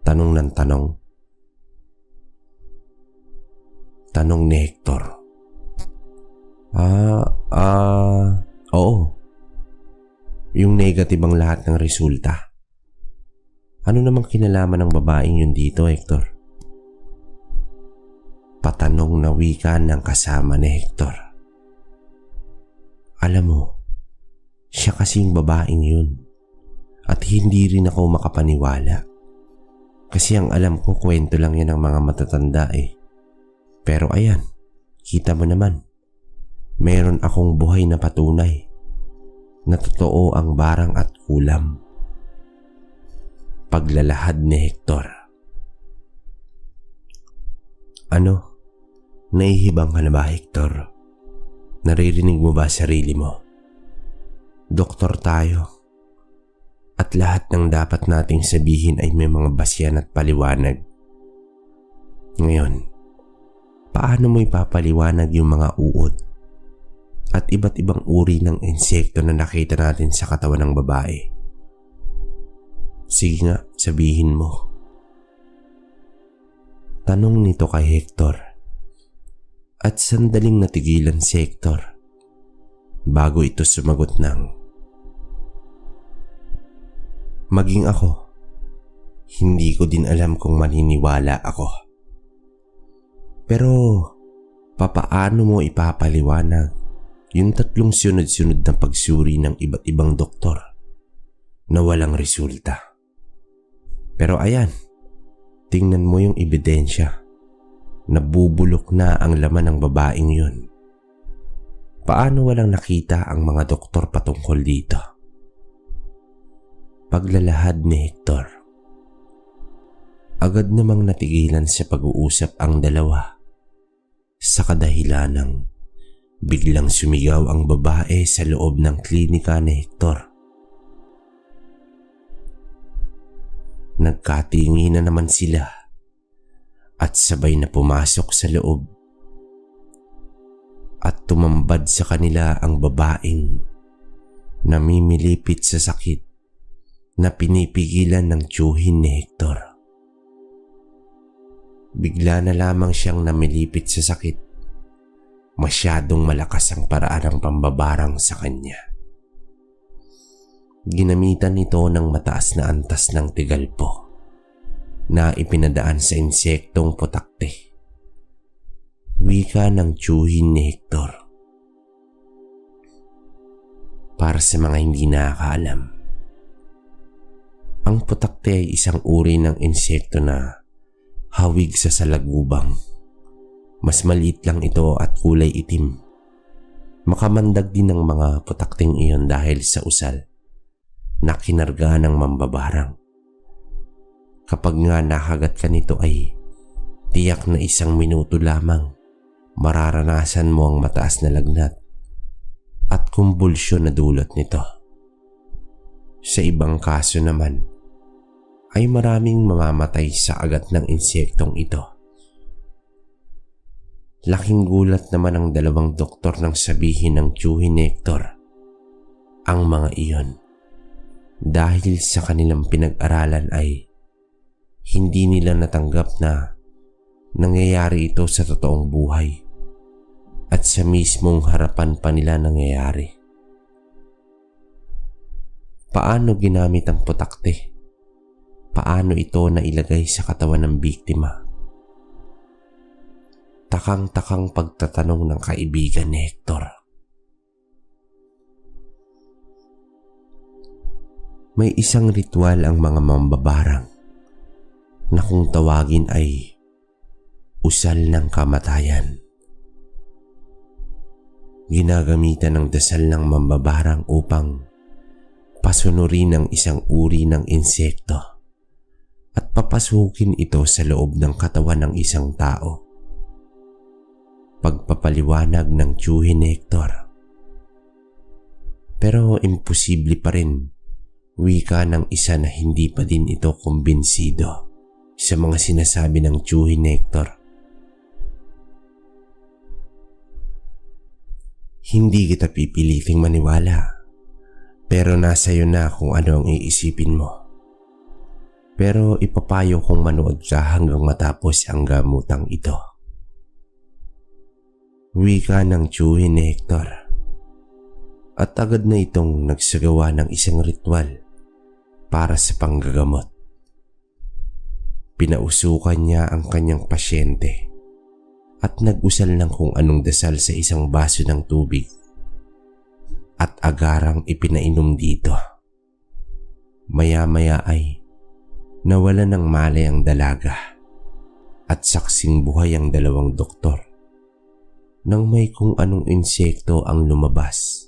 tanong ng tanong. Tanong ni Hector. Oo. Yung negative ang lahat ng resulta. Ano namang kinalaman ng babaeng yun dito, Hector? Patanong na wika ng kasama ni Hector. Alam mo, siya kasing babaeng yun. At hindi rin ako makapaniwala. Kasi ang alam ko, kwento lang yan ng mga matatanda eh. Pero ayan, kita mo naman. Meron akong buhay na patunay na totoo ang barang at kulam. Paglalahad ni Hector. Ano? Naihibang ka na ba, Hector? Naririnig mo ba sarili mo? Doktor tayo. At lahat ng dapat nating sabihin ay may mga basyan at paliwanag. Ngayon, paano mo ipapaliwanag yung mga uod at iba't ibang uri ng insekto na nakita natin sa katawan ng babae? Sige nga, sabihin mo. Tanong nito kay Hector. At sandaling natigilan si Hector bago ito sumagot ng, maging ako, hindi ko din alam kung maniniwala ako. Pero, papaano mo ipapaliwanag yung 3 sunod-sunod na pagsuri ng iba't ibang doktor na walang resulta? Pero ayan, Tingnan mo yung ebidensya. Nabubulok na ang laman ng babaeng yun. Paano walang nakita ang mga doktor patungkol dito? Paglalahad ni Hector. Agad namang natigilan sa pag-uusap ang dalawa sa kadahilanang biglang sumigaw ang babae sa loob ng klinika ni Hector. Nagkatingi na naman sila at sabay na pumasok sa loob at tumambad sa kanila ang babaeng namimilipit sa sakit na pinipigilan ng tiyuhin ni Hector. Bigla na lamang siyang namilipit sa sakit. Masyadong malakas ang paraan ng pambabarang sa kanya. Ginamitan nito ng mataas na antas ng tigalpo na ipinadaan sa insektong putakte. Wika ng tiyuhin ni Hector. Para sa mga hindi nakakaalam, ang putakte ay isang uri ng insekto na hawig sa salagubang. Mas maliit lang ito at kulay itim. Makamandag din ng mga putakting iyon dahil sa usal na kinarga ng mambabarang. Kapag nga nakagat ka nito ay tiyak na 1 minuto lamang mararanasan mo ang mataas na lagnat at kumbulsyon na dulot nito. Sa ibang kaso naman ay maraming mamamatay sa agat ng insektong ito. Laking gulat naman ang 2 doktor nang sabihin ng tiyuhin ni Hector ang mga iyon dahil sa kanilang pinag-aralan ay hindi nila natanggap na nangyayari ito sa totoong buhay at sa mismong harapan pa nila nangyayari. Paano ginamit ang putakte? Paano ito nailagay sa katawan ng biktima? Takang-takang pagtatanong ng kaibigan ni Hector. May isang ritual ang mga mambabarang na kung tawagin ay usal ng kamatayan. Ginagamitan ng dasal ng mambabarang upang pasunurin ang isang uri ng insekto at papasukin ito sa loob ng katawan ng isang tao. Pagpapaliwanag ng tiyuhin ni Hector. Pero imposible pa rin, wika ng isa na hindi pa din ito kumbinsido sa mga sinasabi ng tiyuhin ni Hector. Hindi kita pipiliting maniwala, pero nasa iyo na kung ano ang iisipin mo. Pero ipapayo kong manood ka hanggang matapos ang gamutang ito. Wika ng tiyuhin ni Hector. At agad na itong nagsagawa ng isang ritual para sa panggagamot. Pinausukan niya ang kanyang pasyente at nag-usal ng kung anong dasal sa isang baso ng tubig at agarang ipinainom dito. Maya-maya ay nawala ng malay ang dalaga at saksing buhay ang 2 doktor nang may kung anong insekto ang lumabas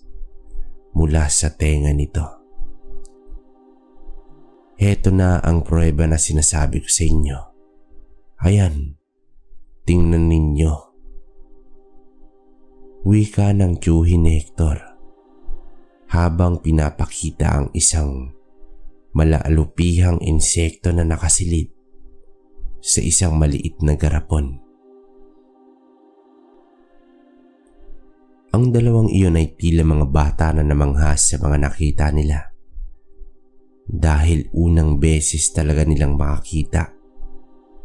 mula sa tenga nito. Heto na ang pruweba na sinasabi ko sa inyo. Ayan, tingnan ninyo. Wika ng tiyuhin ni Hector habang pinapakita ang isang malaalupihang insekto na nakasilid sa isang maliit na garapon. Ang 2 iyon ay tila mga bata na namanghas sa mga nakita nila dahil unang beses talaga nilang makakita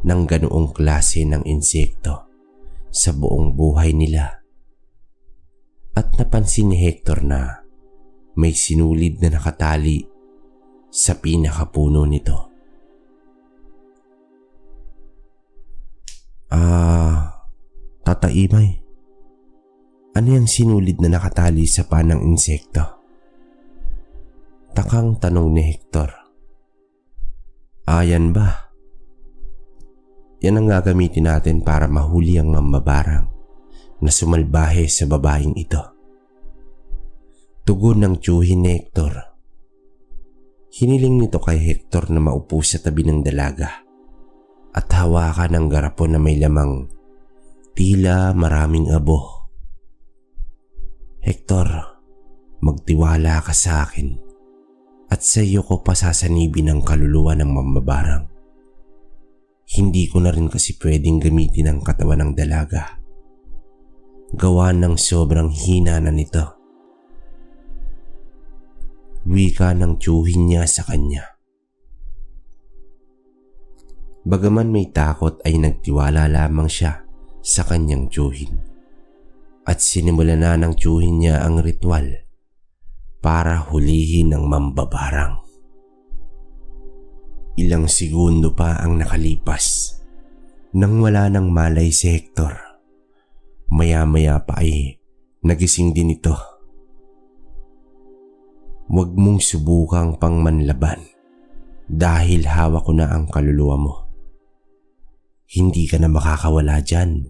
ng ganoong klase ng insekto sa buong buhay nila. At napansin ni Hector na may sinulid na nakatali sa pinakapuno nito. Tata Imay, ano yung sinulid na nakatali sa panang insekto? Takang tanong ni Hector. Ayan ba? Yan ang gagamitin natin para mahuli ang mambabarang na sumalbahe sa babaeng ito. Tugon ng tiyuhin ni Hector. Hiniling nito kay Hector na maupo sa tabi ng dalaga at hawakan ang garapon na may lamang tila maraming abo. Hector, magtiwala ka sa akin at sa iyo ko pasasanibin ang kaluluwa ng mambabarang. Hindi ko na rin kasi pwedeng gamitin ang katawan ng dalaga. Gawa ng sobrang hina na nito. Wika ng tiyuhin niya sa kanya. Bagaman may takot ay nagtiwala lamang siya sa kanyang tiyuhin. At sinimulan na ng tiyuhin niya ang ritual para hulihin ang mambabarang. Ilang segundo pa ang nakalipas nang wala nang malay si Hector. Maya-maya pa ay nagising din ito. Huwag mong subukang pangmanlaban dahil hawak ko na ang kaluluwa mo. Hindi ka na makakawala dyan.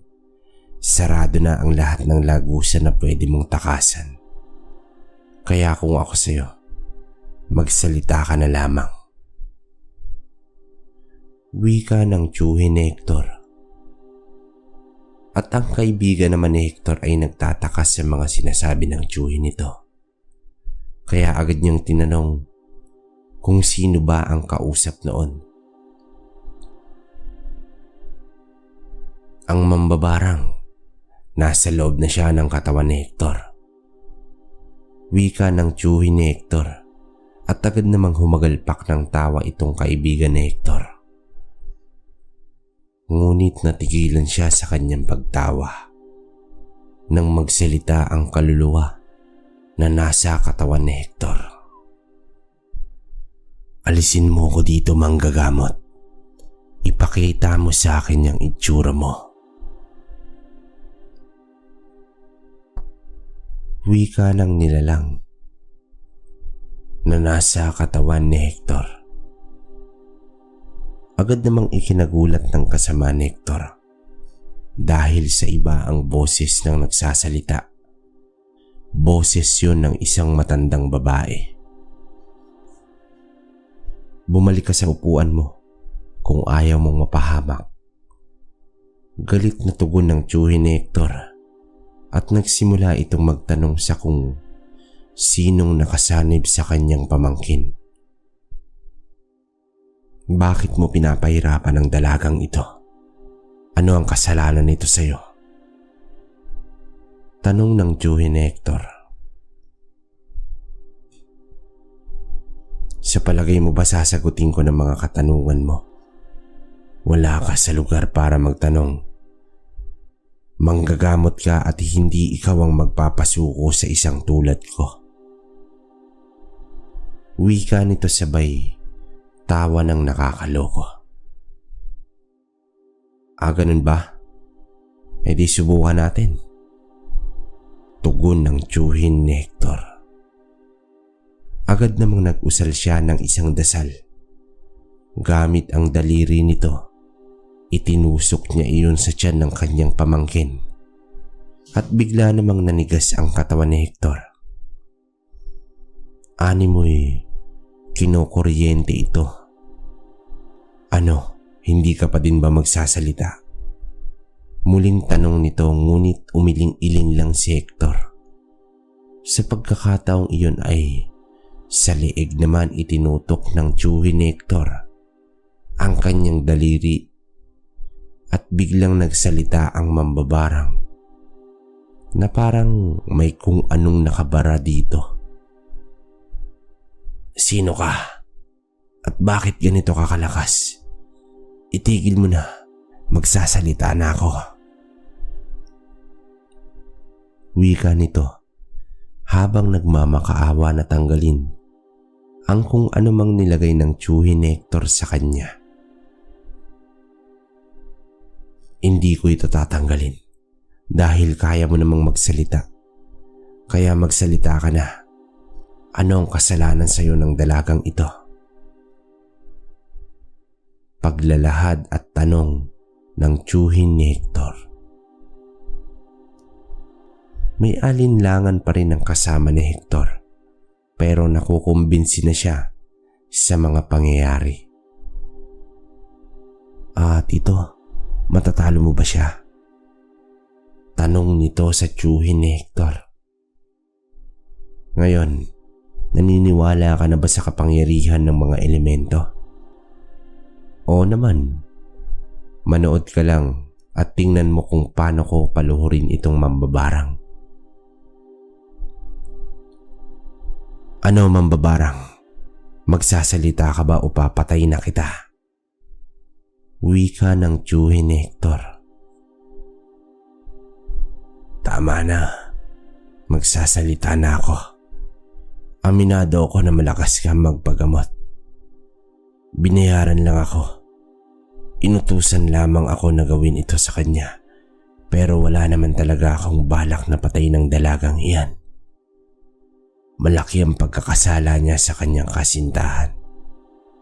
Sarado na ang lahat ng lagusan na pwede mong takasan. Kaya kung ako sa'yo, magsalita ka na lamang. Wika ng tiyuhin ni Hector. At ang kaibigan naman ni Hector ay nagtataka sa mga sinasabi ng tiyuhin nito. Kaya agad niyang tinanong kung sino ba ang kausap noon. Ang mambabarang, nasa loob na siya ng katawan ni Hector. Wika ng tiyuhin ni Hector at agad namang humagalpak ng tawa itong kaibigan ni Hector. Ngunit natigilan siya sa kanyang pagtawa nang magsalita ang kaluluwa na nasa katawan ni Hector. Alisin mo ko dito, manggagamot. Ipakita mo sa akin yung itsura mo. Wika ng nilalang na nasa katawan ni Hector. Agad namang ikinagulat ng kasama ni Hector dahil sa iba ang boses ng nagsasalita. Boses yun ng isang matandang babae. Bumalik ka sa upuan mo kung ayaw mong mapahamak. Galit na tugon ng tiyuhin ni Hector at nagsimula itong magtanong sa kung sinong nakasanib sa kanyang pamangkin. Bakit mo pinapahirapan ang dalagang ito? Ano ang kasalanan nito sa'yo? Tanong ng tiyuhin ni Hector. Sa palagay mo ba sasagutin ko ng mga katanungan mo? Wala ka sa lugar para magtanong. Manggagamot ka at hindi ikaw ang magpapasuko sa isang tulad ko. Wika nito sabay tawa ng nakakaloko. Ganun ba? E di subukan natin. Tugon ng tiyuhin ni Hector. Agad namang nag-usal siya ng isang dasal. Gamit ang daliri nito, itinusok niya iyon sa tiyan ng kanyang pamangkin. At bigla namang nanigas ang katawan ni Hector. Ani mo'y kinokuryente ito. Ano, hindi ka pa din ba magsasalita? Muling tanong nito ngunit umiling-iling lang si Hector. Sa pagkakataong iyon ay sa leeg naman itinutok ng tiyuhin ni Hector ang kanyang daliri at biglang nagsalita ang mambabarang na parang may kung anong nakabara dito. Sino ka? At bakit ganito kakalakas? Itigil mo na, magsasalita na ako. Wika nito habang nagmamakaawa na tanggalin ang kung anumang nilagay ng tiyuhin ni Hector sa kanya. Hindi ko ito tatanggalin dahil kaya mo namang magsalita. Kaya magsalita ka na. Ano ang kasalanan sa iyo ng dalagang ito? Paglalahad at tanong ng tiyuhin ni Hector. May alinlangan pa rin ang kasama ni Hector pero nakukumbinsi na siya sa mga pangyayari. Tito, matatalo mo ba siya? Tanong nito sa tiyuhin ni Hector. Ngayon, naniniwala ka na ba sa kapangyarihan ng mga elemento? Oo naman. Manood ka lang at tingnan mo kung paano ko paluhurin itong mambabarang. Ano mambabarang? Magsasalita ka ba o papatay na kita? Wika ng tiyuhin ni Hector. Tama na. Magsasalita na ako. Aminado ako na malakas ka magpagamot. Binayaran lang ako. Inutusan lamang ako na gawin ito sa kanya. Pero wala naman talaga akong balak na patay ng dalagang iyan. Malaki ang pagkakasala niya sa kanyang kasintahan.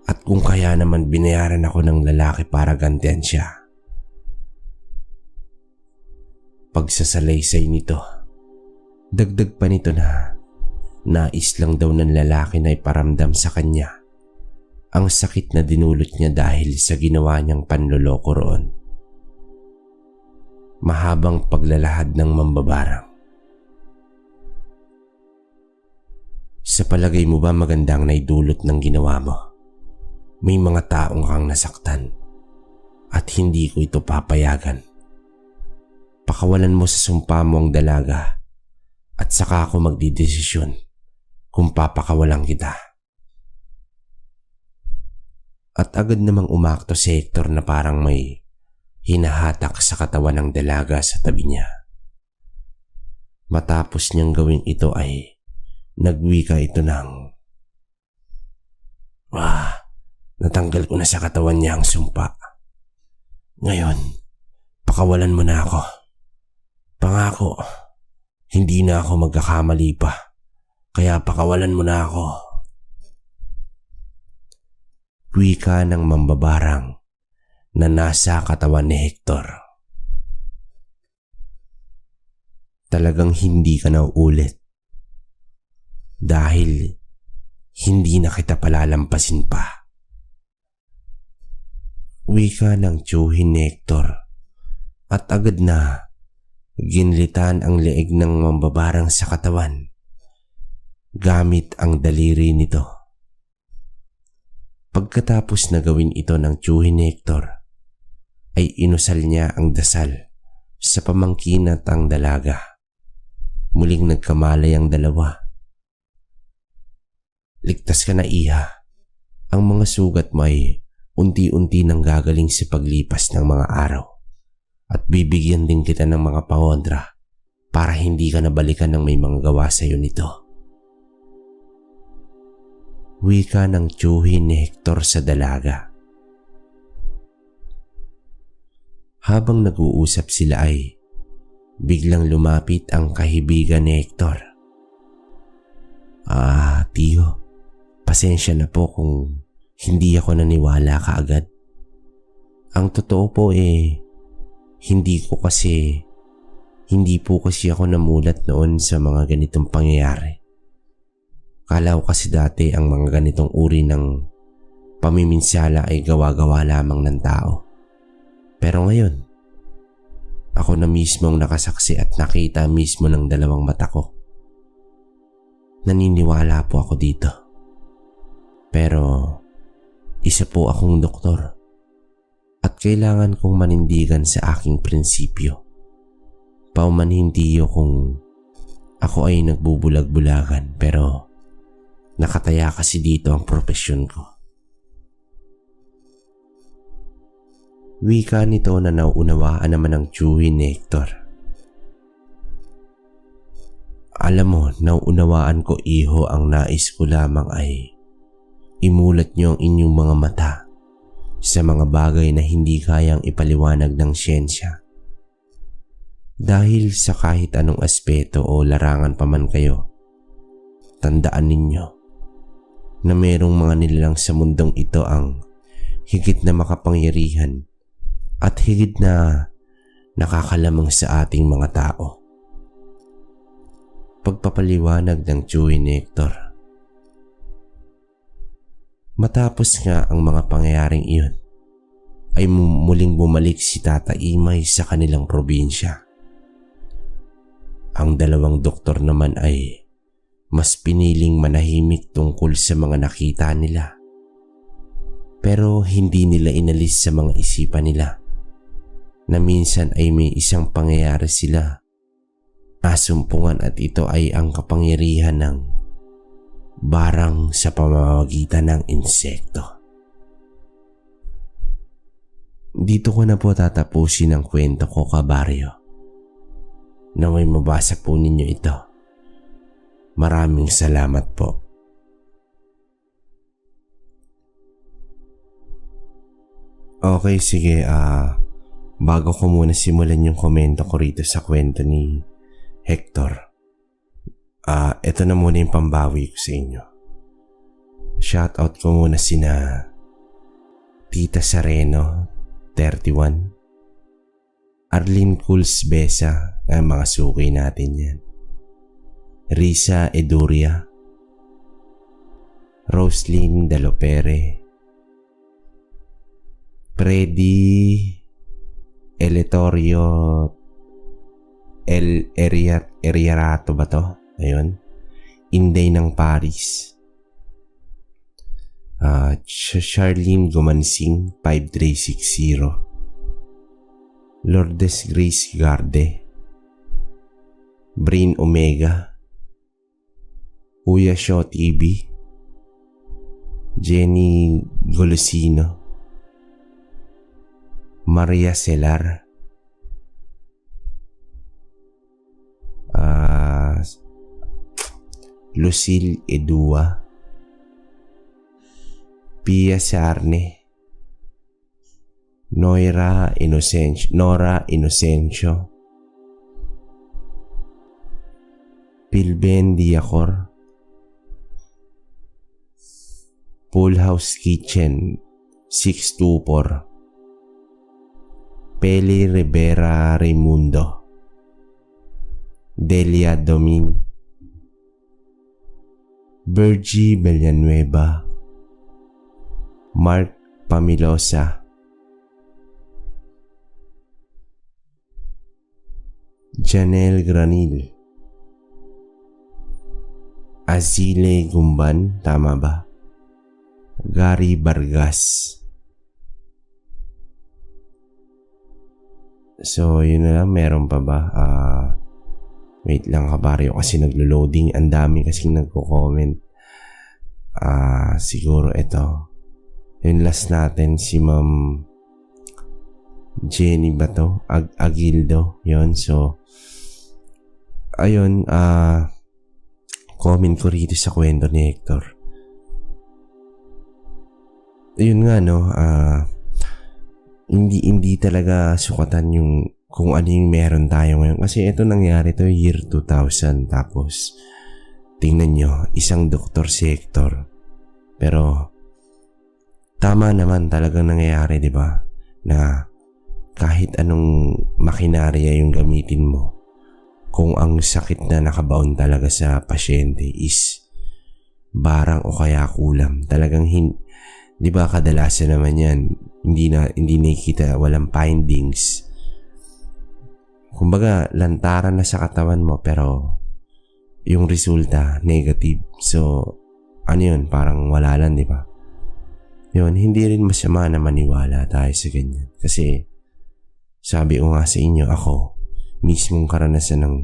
At kung kaya naman binayaran ako ng lalaki para gantihan siya. Pagsasalaysay nito, dagdag pa nito na nais lang daw ng lalaki na iparamdam sa kanya ang sakit na dinulot niya dahil sa ginawa niyang panloloko roon. Mahabang paglalahad ng mambabarang. Sa palagay mo ba magandang naidulot ng ginawa mo? May mga taong kang nasaktan at hindi ko ito papayagan. Pakawalan mo sa sumpa mo ang dalaga at saka ako magdidesisyon kung papakawalan kita. At agad namang umakto si Hector na parang may hinahatak sa katawan ng dalaga sa tabi niya. Matapos niyang gawin ito ay nagwika ito ng, natanggal ko na sa katawan niya ang sumpa. Ngayon, pakawalan mo na ako. Pangako, hindi na ako magkakamali pa. Kaya pakawalan mo na ako. Wika ng mambabarang na nasa katawan ni Hector. Talagang hindi ka na uulit. Dahil hindi na kita palalampasin pa. Wika ng tiyuhin ni Hector at agad na ginlitan ang leeg ng mambabarang sa katawan gamit ang daliri nito. Pagkatapos na gawin ito ng tiyuhin ni Hector ay inusal niya ang dasal sa pamangkin at ang dalaga. Muling nagkamalay ang dalawa. Ligtas ka na, iha. Ang mga sugat mo ay unti-unti nang gagaling sa paglipas ng mga araw. At bibigyan din kita ng mga pangondra para hindi ka nabalikan ng may mga gawa sa iyo nito. Wika ng tiyuhin ni Hector sa dalaga. Habang nag-uusap sila ay biglang lumapit ang kahibigan ni Hector. Tiyo, pasensya na po kung hindi ako naniwala kaagad. Ang totoo po hindi po kasi ako namulat noon sa mga ganitong pangyayari. Kala ko kasi dati ang mga ganitong uri ng pamiminsala ay gawa-gawa lamang ng tao. Pero ngayon, ako na mismong nakasaksi at nakita mismo ng dalawang mata ko. Naniniwala po ako dito. Pero isa po akong doktor at kailangan kong manindigan sa aking prinsipyo. Paumanhindiyo kung ako ay nagbubulag-bulagan pero nakataya kasi dito ang propesyon ko. Wika nito na nauunawaan naman ng tiyuhin ni Hector. Alam mo, nauunawaan ko, iho, ang nais ko lamang ay imulat niyo ang inyong mga mata sa mga bagay na hindi kayang ipaliwanag ng siyensya. Dahil sa kahit anong aspeto o larangan pa man kayo, tandaan ninyo na merong mga nilalang sa mundong ito ang higit na makapangyarihan at higit na nakakalamang sa ating mga tao. Pagpapaliwanag ng tiyuhin ni Hector. Matapos nga ang mga pangyayaring iyon, ay muling bumalik si Tata Imay sa kanilang probinsya. Ang dalawang doktor naman ay mas piniling manahimik tungkol sa mga nakita nila. Pero hindi nila inalis sa mga isipan nila na minsan ay may isang pangyayari sila nasumpungan at ito ay ang kapangyarihan ng barang sa pamamagitan ng insekto. Dito ko na po tatapusin ang kwento ko, kabaryo. Naway mabasa po ninyo ito. Maraming salamat po. Okay, sige. Bago ko muna simulan yung komento ko rito sa kwento ni Hector, ito na muna yung pambawi ko sa inyo. Shoutout ko muna sina Tita Sereno, 31, Arlene Cools Besa, mga suki natin yan. Risa Eduria, Roslyn Dalopere, Freddy Eletorio Eriarato ba to? Ayun. Inday ng Paris. Charlene Gumansing 5360, Lourdes Grace Garde, Brain Omega, Uya Shaw TV, Jenny Golosino, Maria Celar, Lucille Edua, Pia Sarne, Nora Inocencio, Pilben Diacor, Pool House Kitchen 624, Peli Rivera Raimundo, Delia Domin, Virgie Villanueva, Mark Pamilosa, Janelle Granil, Azile Gumban, tama ba? Gary Vargas. So yun na lang, meron pa ba? Wait lang, kabaryo, kasi naglo-loading. Ang dami kasing nagko-comment. Siguro ito. Yung last natin, si Ma'am Jenny ba to? Agildo. Yun, so ayun, comment ko rito sa kwento ni Hector. Ayun nga, no, hindi talaga sukatan yung kung ano yung meron tayo ngayon. Kasi ito nangyari to year 2000. Tapos tingnan nyo, isang doktor si Hector. Pero tama naman talagang nangyayari, di ba? Na kahit anong makinarya yung gamitin mo, kung ang sakit na nakabaon talaga sa pasyente is barang o kaya kulam, talagang di ba kadalasan naman yan, hindi nakikita, walang findings. Kumbaga, lantaran na sa katawan mo pero yung resulta negative. So, ano yun? Parang wala lang, di ba? Yun, hindi rin masama na maniwala tayo sa ganyan. Kasi, sabi ko nga sa inyo, ako, mismong karanasan ng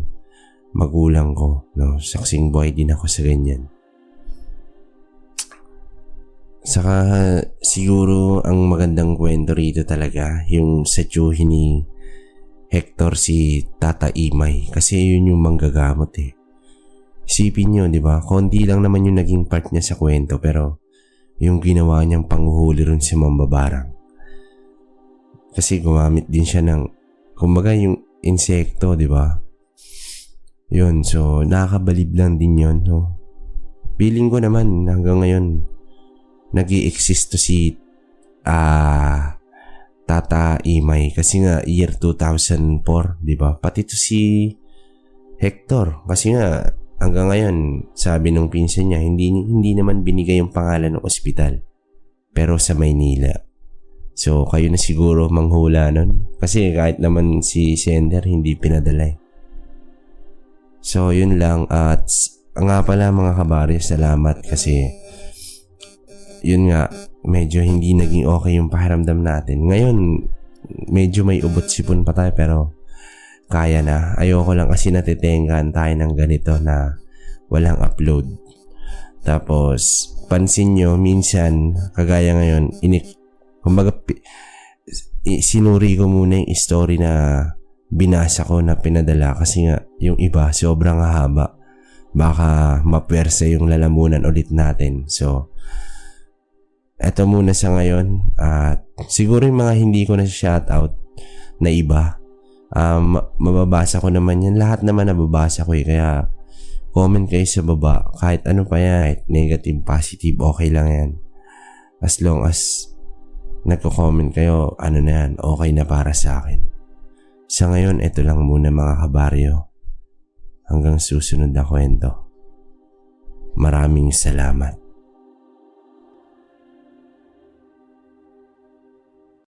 magulang ko, no? Saksing buhay din ako sa ganyan. Saka, siguro, ang magandang kwento rito talaga, yung sa tiyuhin ni Hector, si Tata Imay. Kasi yun yung manggagamot eh. Isipin nyo, di ba? Konti lang naman yung naging part niya sa kwento, pero yung ginawa niyang panghuhuli rin sa mambabarang. Kasi gumamit din siya ng, kumbaga yung insekto, di ba? Yun, so nakakabalib lang din yun. No? Feeling ko naman hanggang ngayon nag-i-exist to si Tata Imay kasi nga year 2004, di ba? Pati to si Hector kasi nga hanggang ngayon sabi nung pinsan niya hindi naman binigay yung pangalan ng ospital pero sa Maynila. So kayo na siguro manghula nun kasi kahit naman si sender hindi pinadala eh. So yun lang at nga pala mga kabaryo, salamat kasi yun nga medyo hindi naging okay yung pakiramdam natin. Ngayon medyo may ubot sipon pa tayo pero kaya na. Ayoko lang kasi natitengan tayo ng ganito na walang upload. Tapos pansin nyo minsan kagaya ngayon kumbaga sinuri ko muna yung story na binasa ko na pinadala kasi nga yung iba sobrang haba, baka mapwersa yung lalamunan ulit natin. So eto muna sa ngayon at siguro yung mga hindi ko na shoutout na iba mababasa ko naman yan, lahat naman nababasa ko kaya comment kayo sa baba kahit ano pa yan, kahit negative, positive, okay lang yan as long as nagko-comment kayo, ano na yan, okay na para sa akin. Sa ngayon, ito lang muna mga kabaryo. Hanggang susunod na kwento. Maraming salamat.